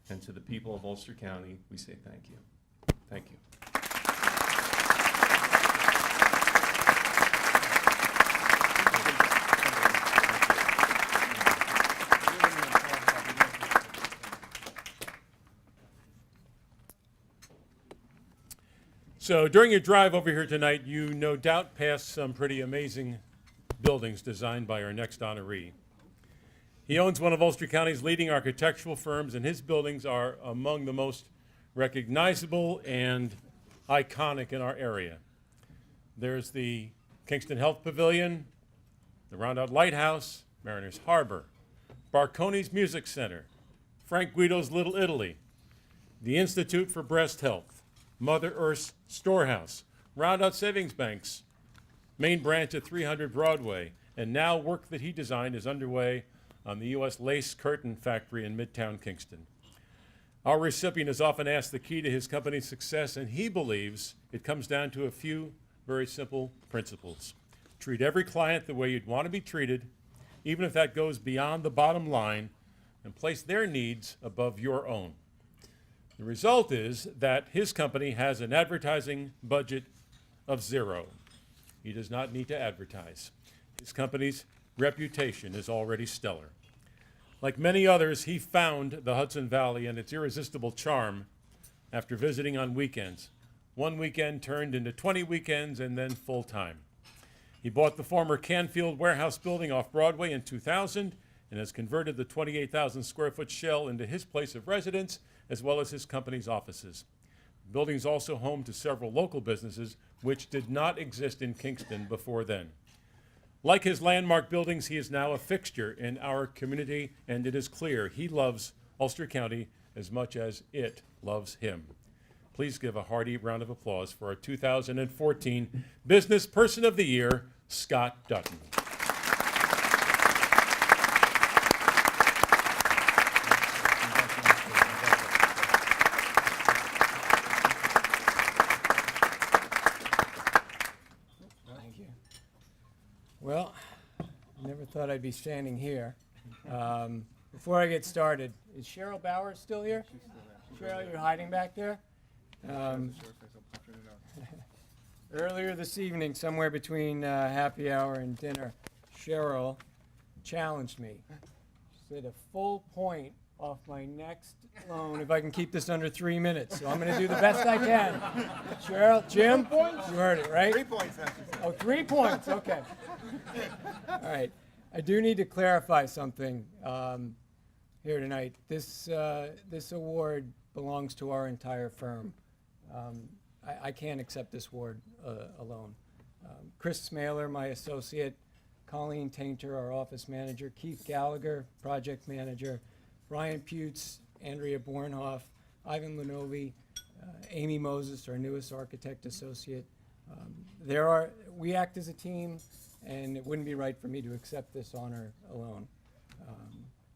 And to the people of Ulster County, we say thank you. Thank you. So during your drive over here tonight, you no doubt passed some pretty amazing buildings designed by our next honoree. He owns one of Ulster County's leading architectural firms, and his buildings are among the most recognizable and iconic in our area. There's the Kingston Health Pavilion, the Rondout Lighthouse, Mariners Harbor, Barconi's Music Center, Frank Guido's Little Italy, the Institute for Breast Health, Mother Earth's Storehouse, Rondout Savings Bank's main branch at 300 Broadway, and now work that he designed is underway on the U.S. Lace Curtain Factory in Midtown Kingston. Our recipient is often asked the key to his company's success, and he believes it comes down to a few very simple principles. Treat every client the way you'd want to be treated, even if that goes beyond the bottom line, and place their needs above your own. The result is that his company has an advertising budget of 0. He does not need to advertise. His company's reputation is already stellar. Like many others, he found the Hudson Valley and its irresistible charm after visiting on weekends. One weekend turned into 20 weekends and then full-time. He bought the former Canfield warehouse building off Broadway in 2000 and has converted the 28,000 square foot shell into his place of residence as well as his company's offices. The building is also home to several local businesses which did not exist in Kingston before then. Like his landmark buildings, he is now a fixture in our community, and it is clear he loves Ulster County as much as it loves him. Please give a hearty round of applause for our 2014 Business Person of the Year, Scott Dutton. Thank you. Well, never thought I'd be standing here. Before I get started, is Cheryl Bauer still here? Cheryl, you're hiding back there? Earlier this evening, somewhere between happy hour and dinner, Cheryl challenged me. She said a full point off my next loan if I can keep this under 3 minutes. So I'm going to do the best I can. Cheryl, Jim, you heard it, right? 3 points, actually. Oh, 3 points, okay. All right. I do need to clarify something here tonight. This award belongs to our entire firm. I can't accept this award alone. Chris Smaler, my associate, Colleen Tainter, our office manager, Keith Gallagher, project manager, Brian Putz, Andrea Bornhoff, Ivan Lenovi, Amy Moses, our newest architect associate. We act as a team, and it wouldn't be right for me to accept this honor alone.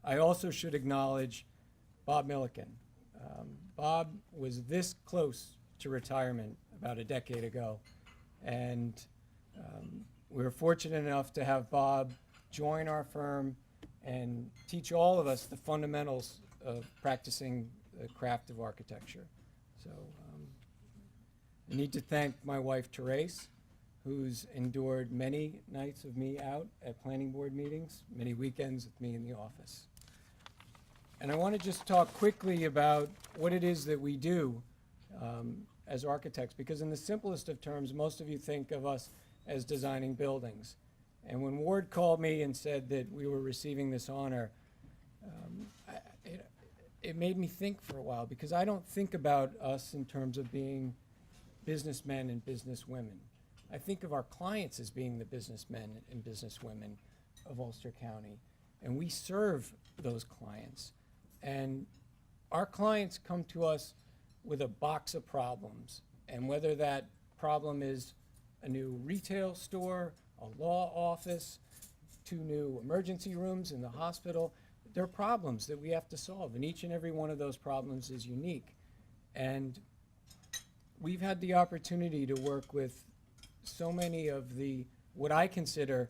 I also should acknowledge Bob Milliken. Bob was this close to retirement about a decade ago, and we were fortunate enough to have Bob join our firm and teach all of us the fundamentals of practicing the craft of architecture. So I need to thank my wife, Therese, who's endured many nights of me out at planning board meetings, many weekends with me in the office. And I want to just talk quickly about what it is that we do as architects, because in the simplest of terms, most of you think of us as designing buildings. And when Ward called me and said that we were receiving this honor, it made me think for a while, because I don't think about us in terms of being businessmen and businesswomen. I think of our clients as being the businessmen and businesswomen of Ulster County, and we serve those clients. And our clients come to us with a box of problems, and whether that problem is a new retail store, a law office, 2 new emergency rooms in the hospital, they're problems that we have to solve, and each and every one of those problems is unique. And we've had the opportunity to work with so many of the, what I consider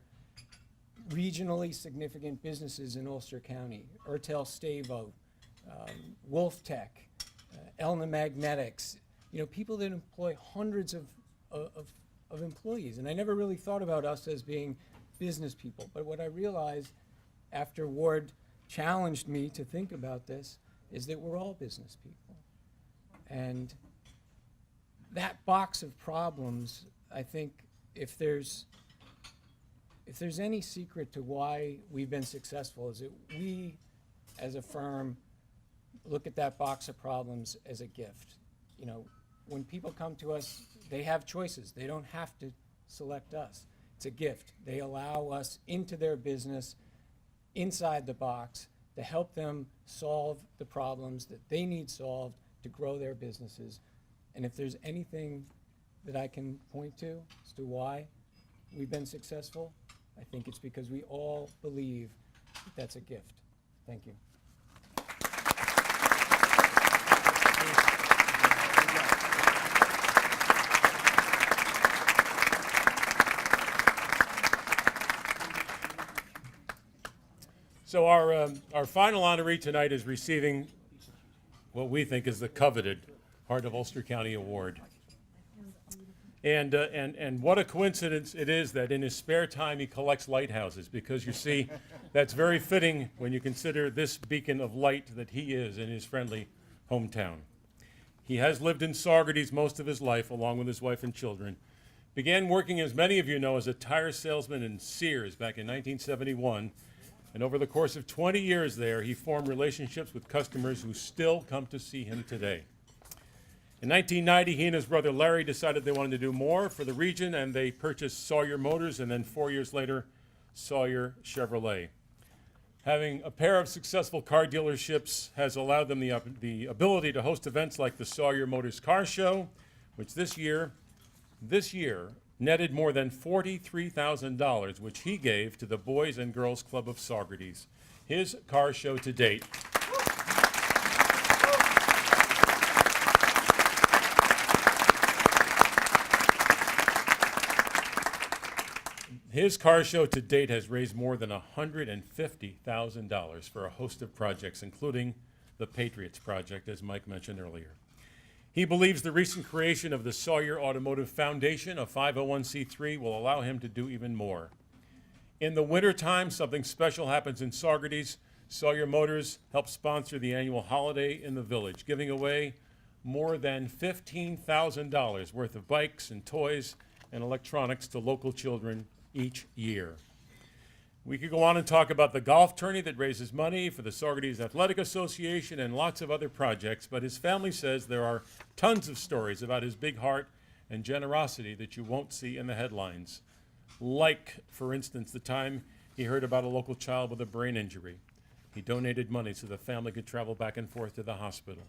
regionally significant businesses in Ulster County: Ertel Stavo, Wolf Tech, Elna Magnetics, people that employ hundreds of employees. And I never really thought about us as being business people. But what I realized after Ward challenged me to think about this is that we're all business people. And that box of problems, I think, if there's any secret to why we've been successful, is that we, as a firm, look at that box of problems as a gift. When people come to us, they have choices. They don't have to select us. It's a gift. They allow us into their business, inside the box, to help them solve the problems that they need solved to grow their businesses. And if there's anything that I can point to as to why we've been successful, I think it's because we all believe that that's a gift. Thank you. So our final honoree tonight is receiving what we think is the coveted Heart of Ulster County Award. And what a coincidence it is that in his spare time he collects lighthouses, because you see, that's very fitting when you consider this beacon of light that he is in his friendly hometown. He has lived in Saugerties most of his life, along with his wife and children. Began working, as many of you know, as a tire salesman in Sears back in 1971. And over the course of 20 years there, he formed relationships with customers who still come to see him today. In 1990, he and his brother Larry decided they wanted to do more for the region, and they purchased Sawyer Motors, and then 4 years later, Sawyer Chevrolet. Having a pair of successful car dealerships has allowed them the ability to host events like the Sawyer Motors Car Show, which this year netted more than $43,000, which he gave to the Boys and Girls Club of Saugerties. His car show to date. His car show to date has raised more than $150,000 for a host of projects, including the Patriots Project, as Mike mentioned earlier. He believes the recent creation of the Sawyer Automotive Foundation, a 501c3, will allow him to do even more. In the wintertime, something special happens in Saugerties. Sawyer Motors helps sponsor the annual holiday in the village, giving away more than $15,000 worth of bikes and toys and electronics to local children each year. We could go on and talk about the golf tourney that raises money for the Saugerties Athletic Association and lots of other projects, but his family says there are tons of stories about his big heart and generosity that you won't see in the headlines. Like, for instance, the time he heard about a local child with a brain injury. He donated money so the family could travel back and forth to the hospital.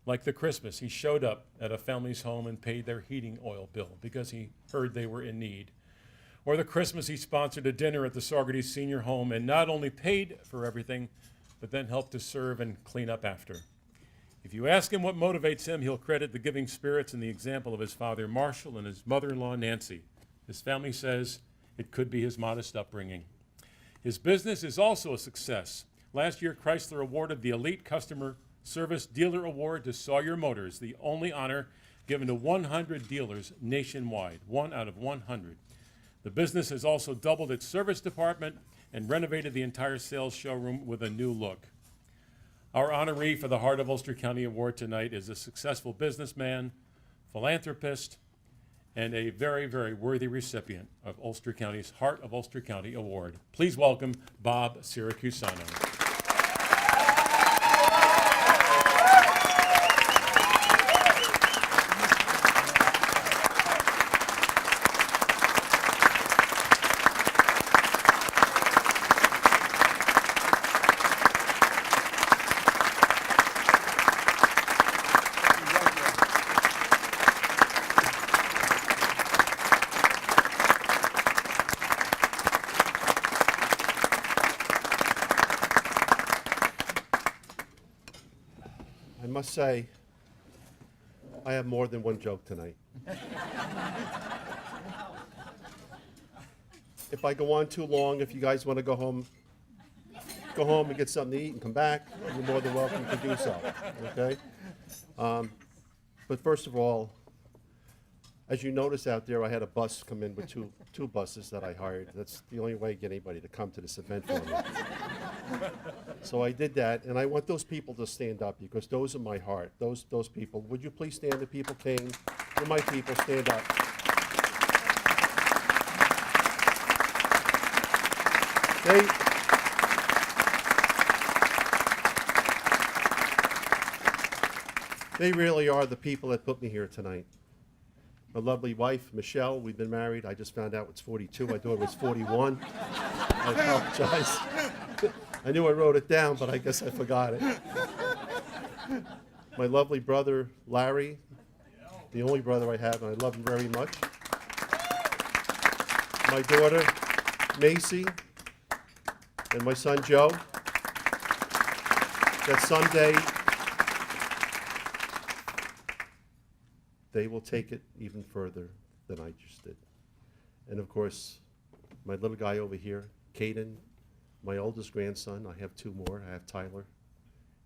Like the Christmas, he showed up at a family's home and paid their heating oil bill because he heard they were in need. Or the Christmas he sponsored a dinner at the Saugerties Senior Home and not only paid for everything, but then helped to serve and clean up after. If you ask him what motivates him, he'll credit the giving spirits and the example of his father Marshall and his mother-in-law Nancy. His family says it could be his modest upbringing. His business is also a success. Last year, Chrysler awarded the Elite Customer Service Dealer Award to Sawyer Motors, the only honor given to 100 dealers nationwide, 1 out of 100. The business has also doubled its service department and renovated the entire sales showroom with a new look. Our honoree for the Heart of Ulster County Award tonight is a successful businessman, philanthropist, and a very, very worthy recipient of Ulster County's Heart of Ulster County Award. Please welcome Bob Siracusano. I must say, I have more than one joke tonight. If I go on too long, if you guys want to go home and get something to eat and come back, you're more than welcome to do so, okay? But first of all, as you notice out there, I had a bus come in with two buses that I hired. That's the only way to get anybody to come to this event for me. So I did that, and I want those people to stand up because those are my heart. Those people. Would you please stand? The people came. You're my people. Stand up. They really are the people that put me here tonight. My lovely wife, Michelle, we've been married. I just found out it's 42. I thought it was 41. I apologize. I knew I wrote it down, but I guess I forgot it. My lovely brother, Larry, the only brother I have, and I love him very much. My daughter, Macy, and my son, Joe. That someday they will take it even further than I just did. And of course, my little guy over here, Caden, my oldest grandson. I have two more. I have Tyler,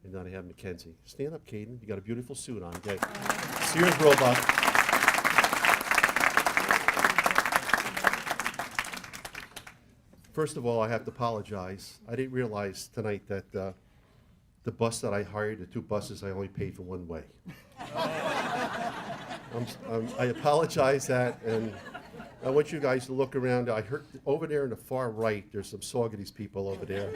and then I have Mackenzie. Stand up, Caden. You got a beautiful suit on. Okay. Sears Roebuck. First of all, I have to apologize. I didn't realize tonight that the bus that I hired, the two buses, I only paid for one way. I apologize that, and I want you guys to look around. I heard over there in the far right, there's some Saugerties people over there.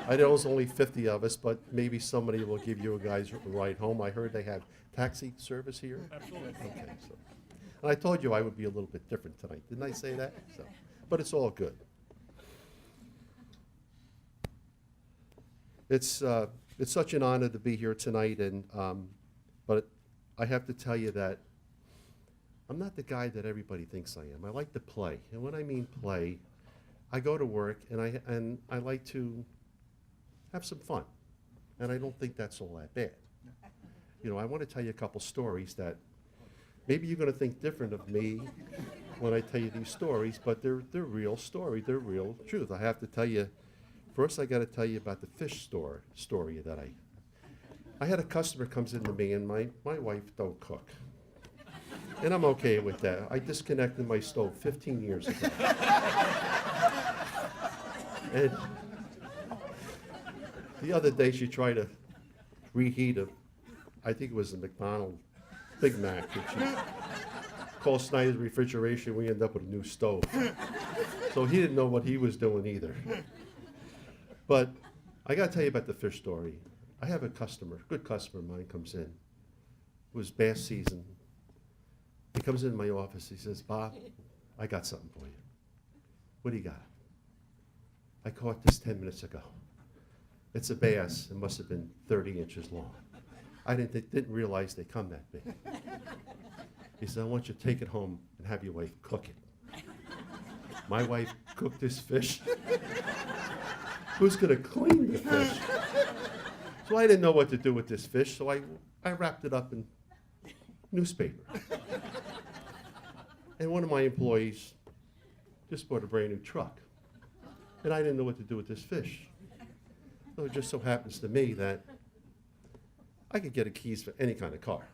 I know there's only 50 of us, but maybe somebody will give you guys a ride home. I heard they have taxi service here. Absolutely. Okay, so, and I told you I would be a little bit different tonight. Didn't I say that? So, but it's all good. It's such an honor to be here tonight, and but I have to tell you that I'm not the guy that everybody thinks I am. I like to play, and when I mean play, I go to work and I like to have some fun, and I don't think that's all that bad. You know, I want to tell you a couple stories that maybe you're going to think different of me when I tell you these stories, but they're real stories. They're real truth. I have to tell you. First, I got to tell you about the fish story that I had a customer comes into me, and my wife don't cook. And I'm okay with that. I disconnected my stove 15 years ago. And the other day she tried to reheat I think it was a McDonald's Big Mac. And she called Snyder's Refrigeration. We ended up with a new stove. So he didn't know what he was doing either. But I got to tell you about the fish story. I have a customer, good customer of mine comes in. It was bass season. He comes into my office. He says, Bob, I got something for you. What do you got? I caught this 10 minutes ago. It's a bass. It must have been 30 inches long. I didn't realize they come that big. He said, I want you to take it home and have your wife cook it. My wife cooked this fish. Who's going to clean the fish? So I didn't know what to do with this fish, so I wrapped it up in newspaper. And one of my employees just bought a brand new truck. And I didn't know what to do with this fish. So it just so happens to me that I could get a keys for any kind of car.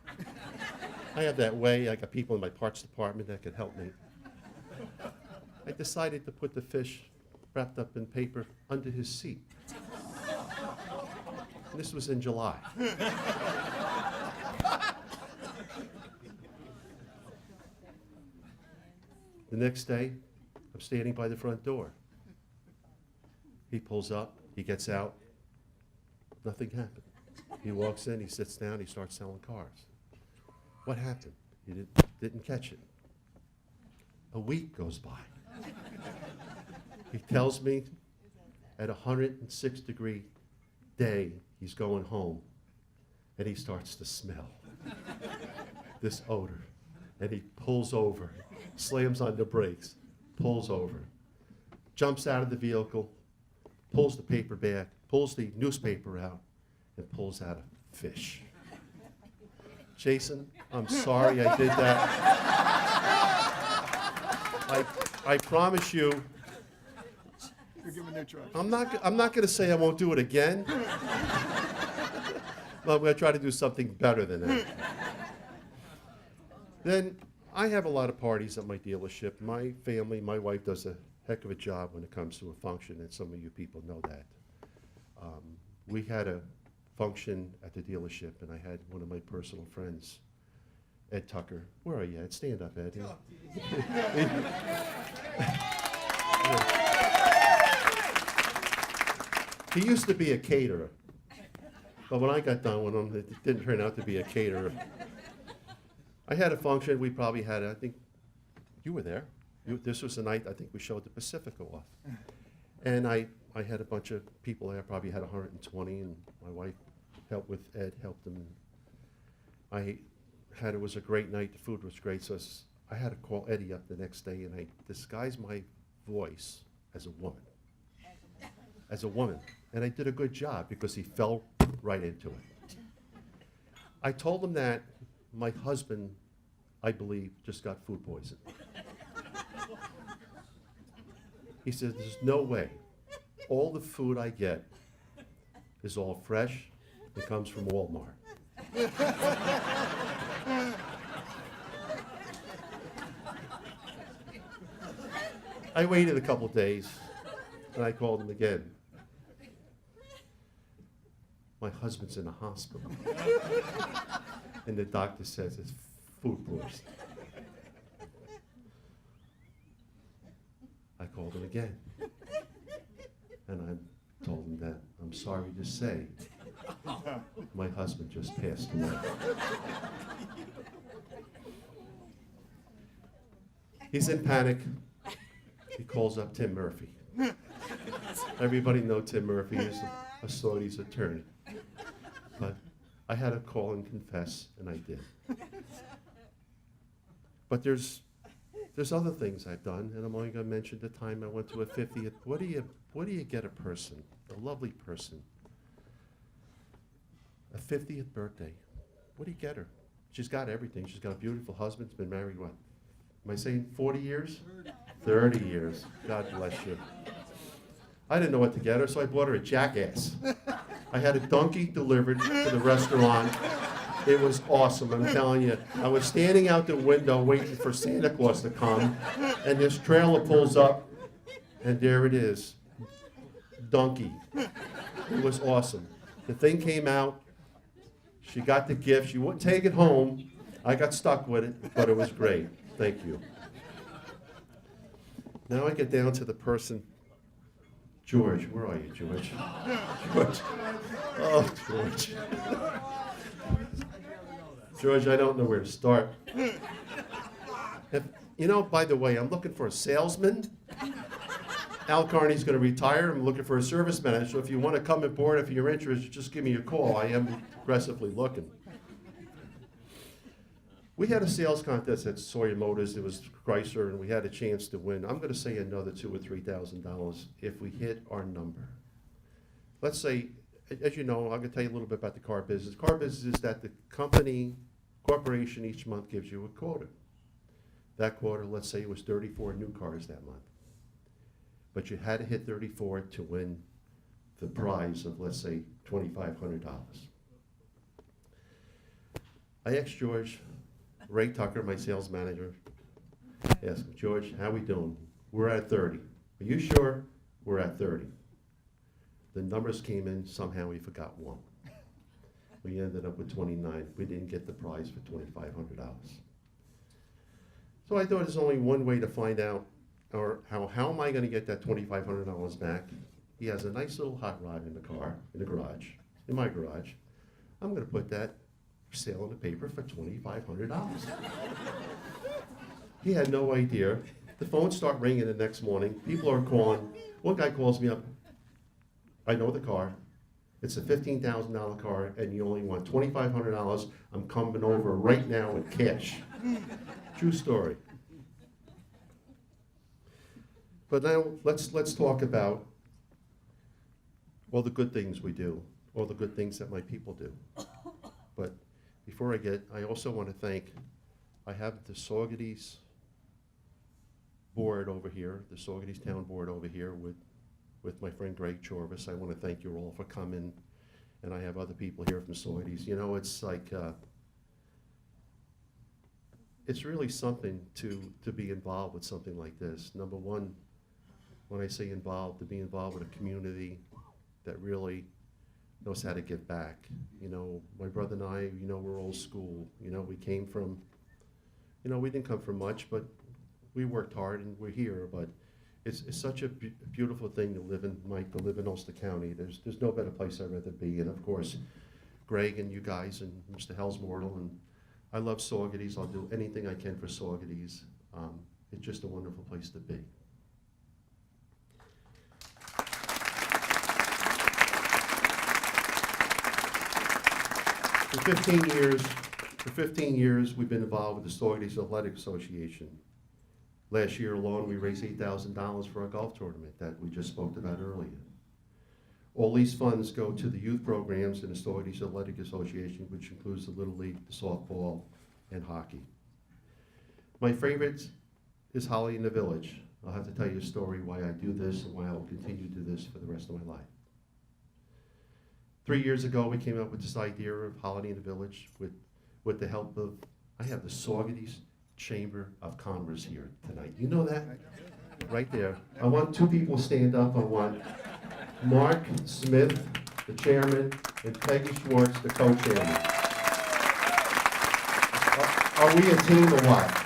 I have that way. I got people in my parts department that could help me. I decided to put the fish wrapped up in paper under his seat. And this was in July. The next day, I'm standing by the front door. He pulls up, he gets out, nothing happened. He walks in, he sits down, he starts selling cars. What happened? He didn't catch it. A week goes by. He tells me at a 106-degree day, he's going home, and he starts to smell this odor. And he pulls over, slams on the brakes, pulls over, jumps out of the vehicle, pulls the paper bag, pulls the newspaper out, and pulls out a fish. Jason, I'm sorry I did that. I promise you, I'm not going to say I won't do it again, but I'm going to try to do something better than that. Then I have a lot of parties at my dealership. My family, my wife does a heck of a job when it comes to a function, and some of you people know that. We had a function at the dealership, and I had one of my personal friends, Ed Tucker. Where are you, Ed? Stand up, Ed. He used to be a caterer, but when I got done with him, it didn't turn out to be a caterer. I had a function. We probably had, I think, you were there. This was the night I think we showed the Pacifica off. And I had a bunch of people there, probably had 120, and my wife helped with Ed, helped him. It was a great night, the food was great, so I had to call Eddie up the next day, and I disguised my voice as a woman. And I did a good job because he fell right into it. I told him that my husband, I believe, just got food poisoning. He said, there's no way. all the food I get is all fresh. It comes from Walmart. I waited a couple days, and I called him again. My husband's in the hospital. And the doctor says it's food poisoning. I called him again. And I told him that I'm sorry to say my husband just passed away. He's in panic. He calls up Tim Murphy. Everybody know Tim Murphy is a Saudi's attorney. But I had to call and confess, and I did. But there's other things I've done, and I'm only going to mention the time I went to a 50th. What do you get a person, a lovely person, a 50th birthday? What do you get her? She's got everything. She's got a beautiful husband. She's been married, what? Am I saying 40 years? 30 years. God bless you. I didn't know what to get her, so I bought her a jackass. I had a donkey delivered to the restaurant. It was awesome, I'm telling you. I was standing out the window waiting for Santa Claus to come, and this trailer pulls up, and there it is. Donkey. It was awesome. The thing came out. She got the gift. She wouldn't take it home. I got stuck with it, but it was great. Thank you. Now I get down to the person. George, where are you, George? George. Oh, George. George, I don't know where to start. You know, by the way, I'm looking for a salesman. Al Carney's going to retire. I'm looking for a service manager. So if you want to come aboard, if you're interested, just give me a call. I am aggressively looking. We had a sales contest at Sawyer Motors. It was Chrysler, and we had a chance to win. I'm going to say another $2,000 or $3,000 if we hit our number. Let's say, as you know, I'm going to tell you a little bit about the car business. Car business is that the corporation each month gives you a quota. That quota, let's say it was 34 new cars that month. But you had to hit 34 to win the prize of, let's say, $2,500. I asked George, Ray Tucker, my sales manager, asked him, George, how we doing? We're at 30. Are you sure? We're at 30. The numbers came in, somehow we forgot one. We ended up with 29. We didn't get the prize for $2,500. So I thought there's only one way to find out, or how am I going to get that $2,500 back? He has a nice little hot rod in the car, in the garage, in my garage. I'm going to put that for sale in the paper for $2,500. He had no idea. The phones start ringing the next morning. People are calling. One guy calls me up. I know the car. It's a $15,000 car, and you only want $2,500. I'm coming over right now with cash. True story. But now let's talk about all the good things we do, all the good things that my people do. But before I also want to thank, I have the Saugerties board over here, the Saugerties Town board over here with my friend Greg Chorvis. I want to thank you all for coming, and I have other people here from Saugerties. You know, it's like, it's really something to be involved with something like this. Number one, when I say involved, to be involved with a community that really knows how to give back. You know, my brother and I, you know, we're old school. You know, we came from, you know, we didn't come from much, but we worked hard and we're here. But it's such a beautiful thing to live in, Mike, to live in Ulster County. There's no better place I'd rather be. And of course, Greg and you guys and Mr. Hellsmortal, and I love Saugerties. I'll do anything I can for Saugerties. It's just a wonderful place to be. For 15 years, we've been involved with the Saugerties Athletic Association. Last year alone, we raised $8,000 for our golf tournament that we just spoke about earlier. All these funds go to the youth programs in the Saugerties Athletic Association, which includes the Little League, the softball, and hockey. My favorite is Holly in the Village. I'll have to tell you a story why I do this and why I will continue to do this for the rest of my life. 3 years ago, we came up with this idea of Holiday in the Village with the help of, I have the Saugerties Chamber of Commerce here tonight. You know that? Right there. I want two people to stand up. I want Mark Smith, the chairman, and Peggy Schwartz, the co-chairman. Are we a team or what?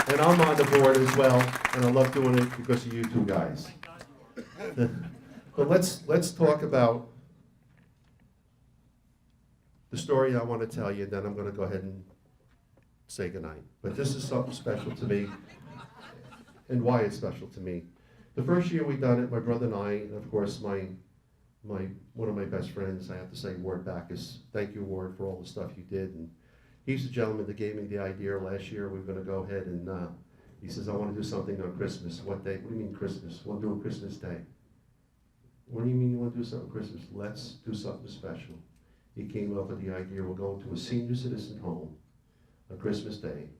And I'm on the board as well, and I love doing it because of you two guys. But let's talk about the story I want to tell you, and then I'm going to go ahead and say goodnight. But this is something special to me, and why it's special to me. The first year we done it, my brother and I, and of course one of my best friends, I have to say, Ward Backus. Thank you, Ward, for all the stuff you did. And he's the gentleman that gave me the idea last year. We were going to go ahead and he says, I want to do something on Christmas. What day? What do you mean Christmas? We'll do a Christmas day. What do you mean you want to do something Christmas? Let's do something special. He came up with the idea, we're going to a senior citizen home on Christmas Day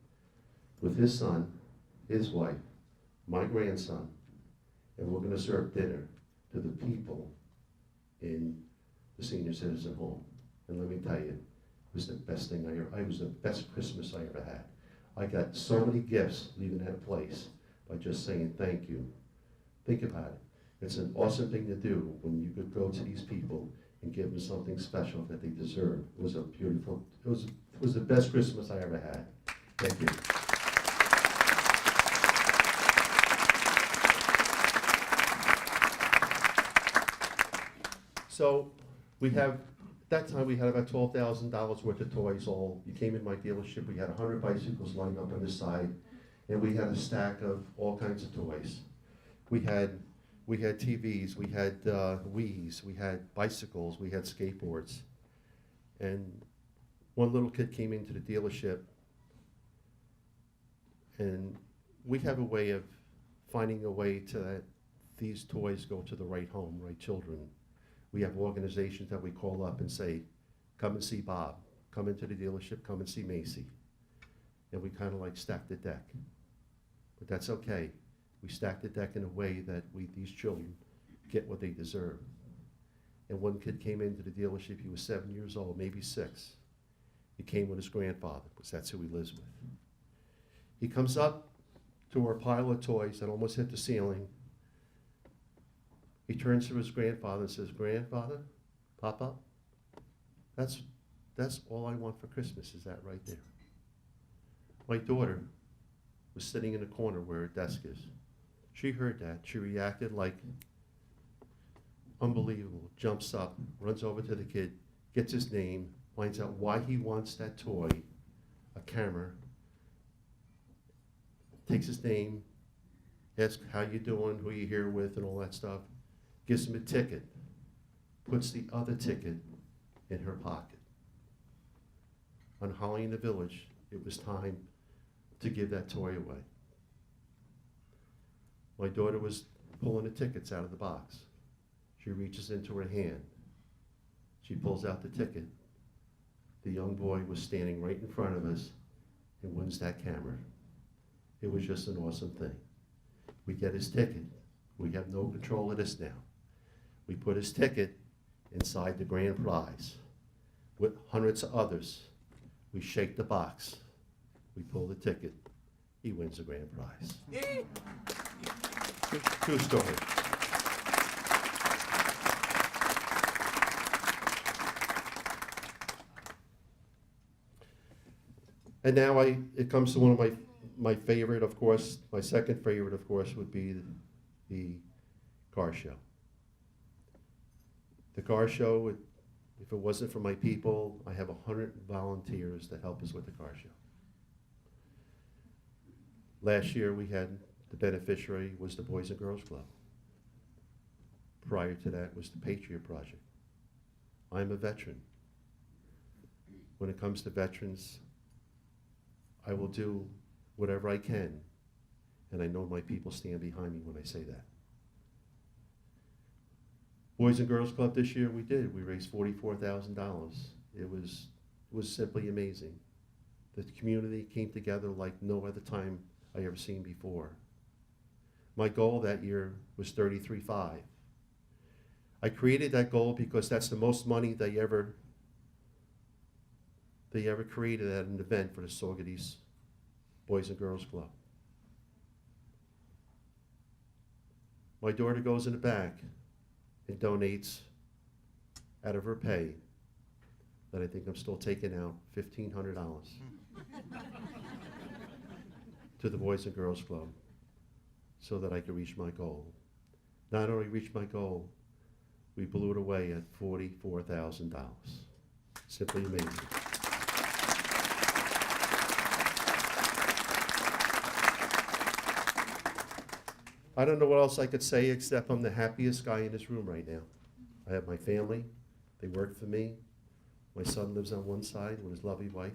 with his son, his wife, my grandson, and we're going to serve dinner to the people in the senior citizen home. And let me tell you, it was the best thing it was the best Christmas I ever had. I got so many gifts leaving that place by just saying thank you. Think about it. It's an awesome thing to do when you could go to these people and give them something special that they deserve. It was a beautiful, it was the best Christmas I ever had. Thank you. So we have, at that time we had about $12,000 worth of toys all. You came in my dealership, we had 100 bicycles lined up on the side, and we had a stack of all kinds of toys. We had TVs, we had Wiis, we had bicycles, we had skateboards. And one little kid came into the dealership, and we have a way of finding a way to that these toys go to the right home, right children. We have organizations that we call up and say, come and see Bob, come into the dealership, come and see Macy. And we kind of like stack the deck. But that's okay. We stack the deck in a way that these children get what they deserve. And one kid came into the dealership, he was 7 years old, maybe 6. He came with his grandfather, because that's who he lives with. He comes up to our pile of toys that almost hit the ceiling. He turns to his grandfather and says, Grandfather, Papa, that's all I want for Christmas, is that right there. My daughter was sitting in the corner where her desk is. She heard that. She reacted like unbelievable, jumps up, runs over to the kid, gets his name, finds out why he wants that toy, a camera, takes his name, asks how you doing, who you here with, and all that stuff, gives him a ticket, puts the other ticket in her pocket. On Holly in the Village, it was time to give that toy away. My daughter was pulling the tickets out of the box. She reaches into her hand. She pulls out the ticket. The young boy was standing right in front of us and wins that camera. It was just an awesome thing. We get his ticket. We have no control of this now. We put his ticket inside the grand prize with hundreds of others. We shake the box. We pull the ticket. He wins the grand prize. True story. And now it comes to one of my favorite, of course, my second favorite, of course, would be the car show. The car show, if it wasn't for my people, I have 100 volunteers that help us with the car show. Last year we had the beneficiary was the Boys and Girls Club. Prior to that was the Patriot Project. I'm a veteran. When it comes to veterans, I will do whatever I can, and I know my people stand behind me when I say that. Boys and Girls Club this year we raised $44,000. It was simply amazing. The community came together like no other time I ever seen before. My goal that year was 33.5. I created that goal because that's the most money they ever created at an event for the Saugerties Boys and Girls Club. My daughter goes in the back and donates out of her pay that I think I'm still taking out $1,500 to the Boys and Girls Club so that I could reach my goal. Not only reach my goal, we blew it away at $44,000. Simply amazing. I don't know what else I could say except I'm the happiest guy in this room right now. I have my family. They work for me. My son lives on one side with his lovely wife.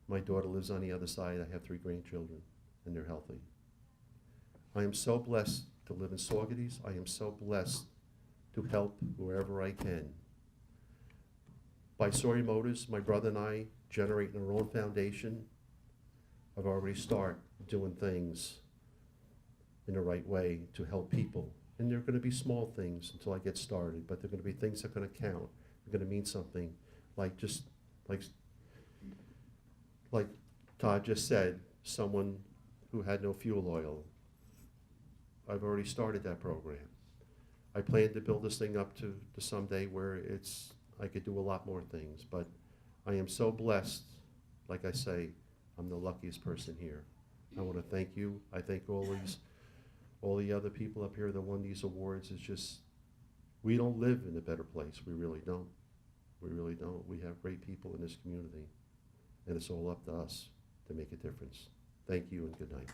My daughter lives on the other side. I have 3 grandchildren, and they're healthy. I am so blessed to live in Saugerties. I am so blessed to help wherever I can. By Sawyer Motors, my brother and I, generating our own foundation, I've already started doing things in the right way to help people. And they're going to be small things until I get started, but they're going to be things that are going to count. They're going to mean something, like Todd just said, someone who had no fuel oil. I've already started that program. I plan to build this thing up to someday where I could do a lot more things, but I am so blessed. Like I say, I'm the luckiest person here. I want to thank you. I thank all the other people up here that won these awards. It's just, we don't live in a better place. We really don't. We really don't. We have great people in this community, and it's all up to us to make a difference. Thank you and good night.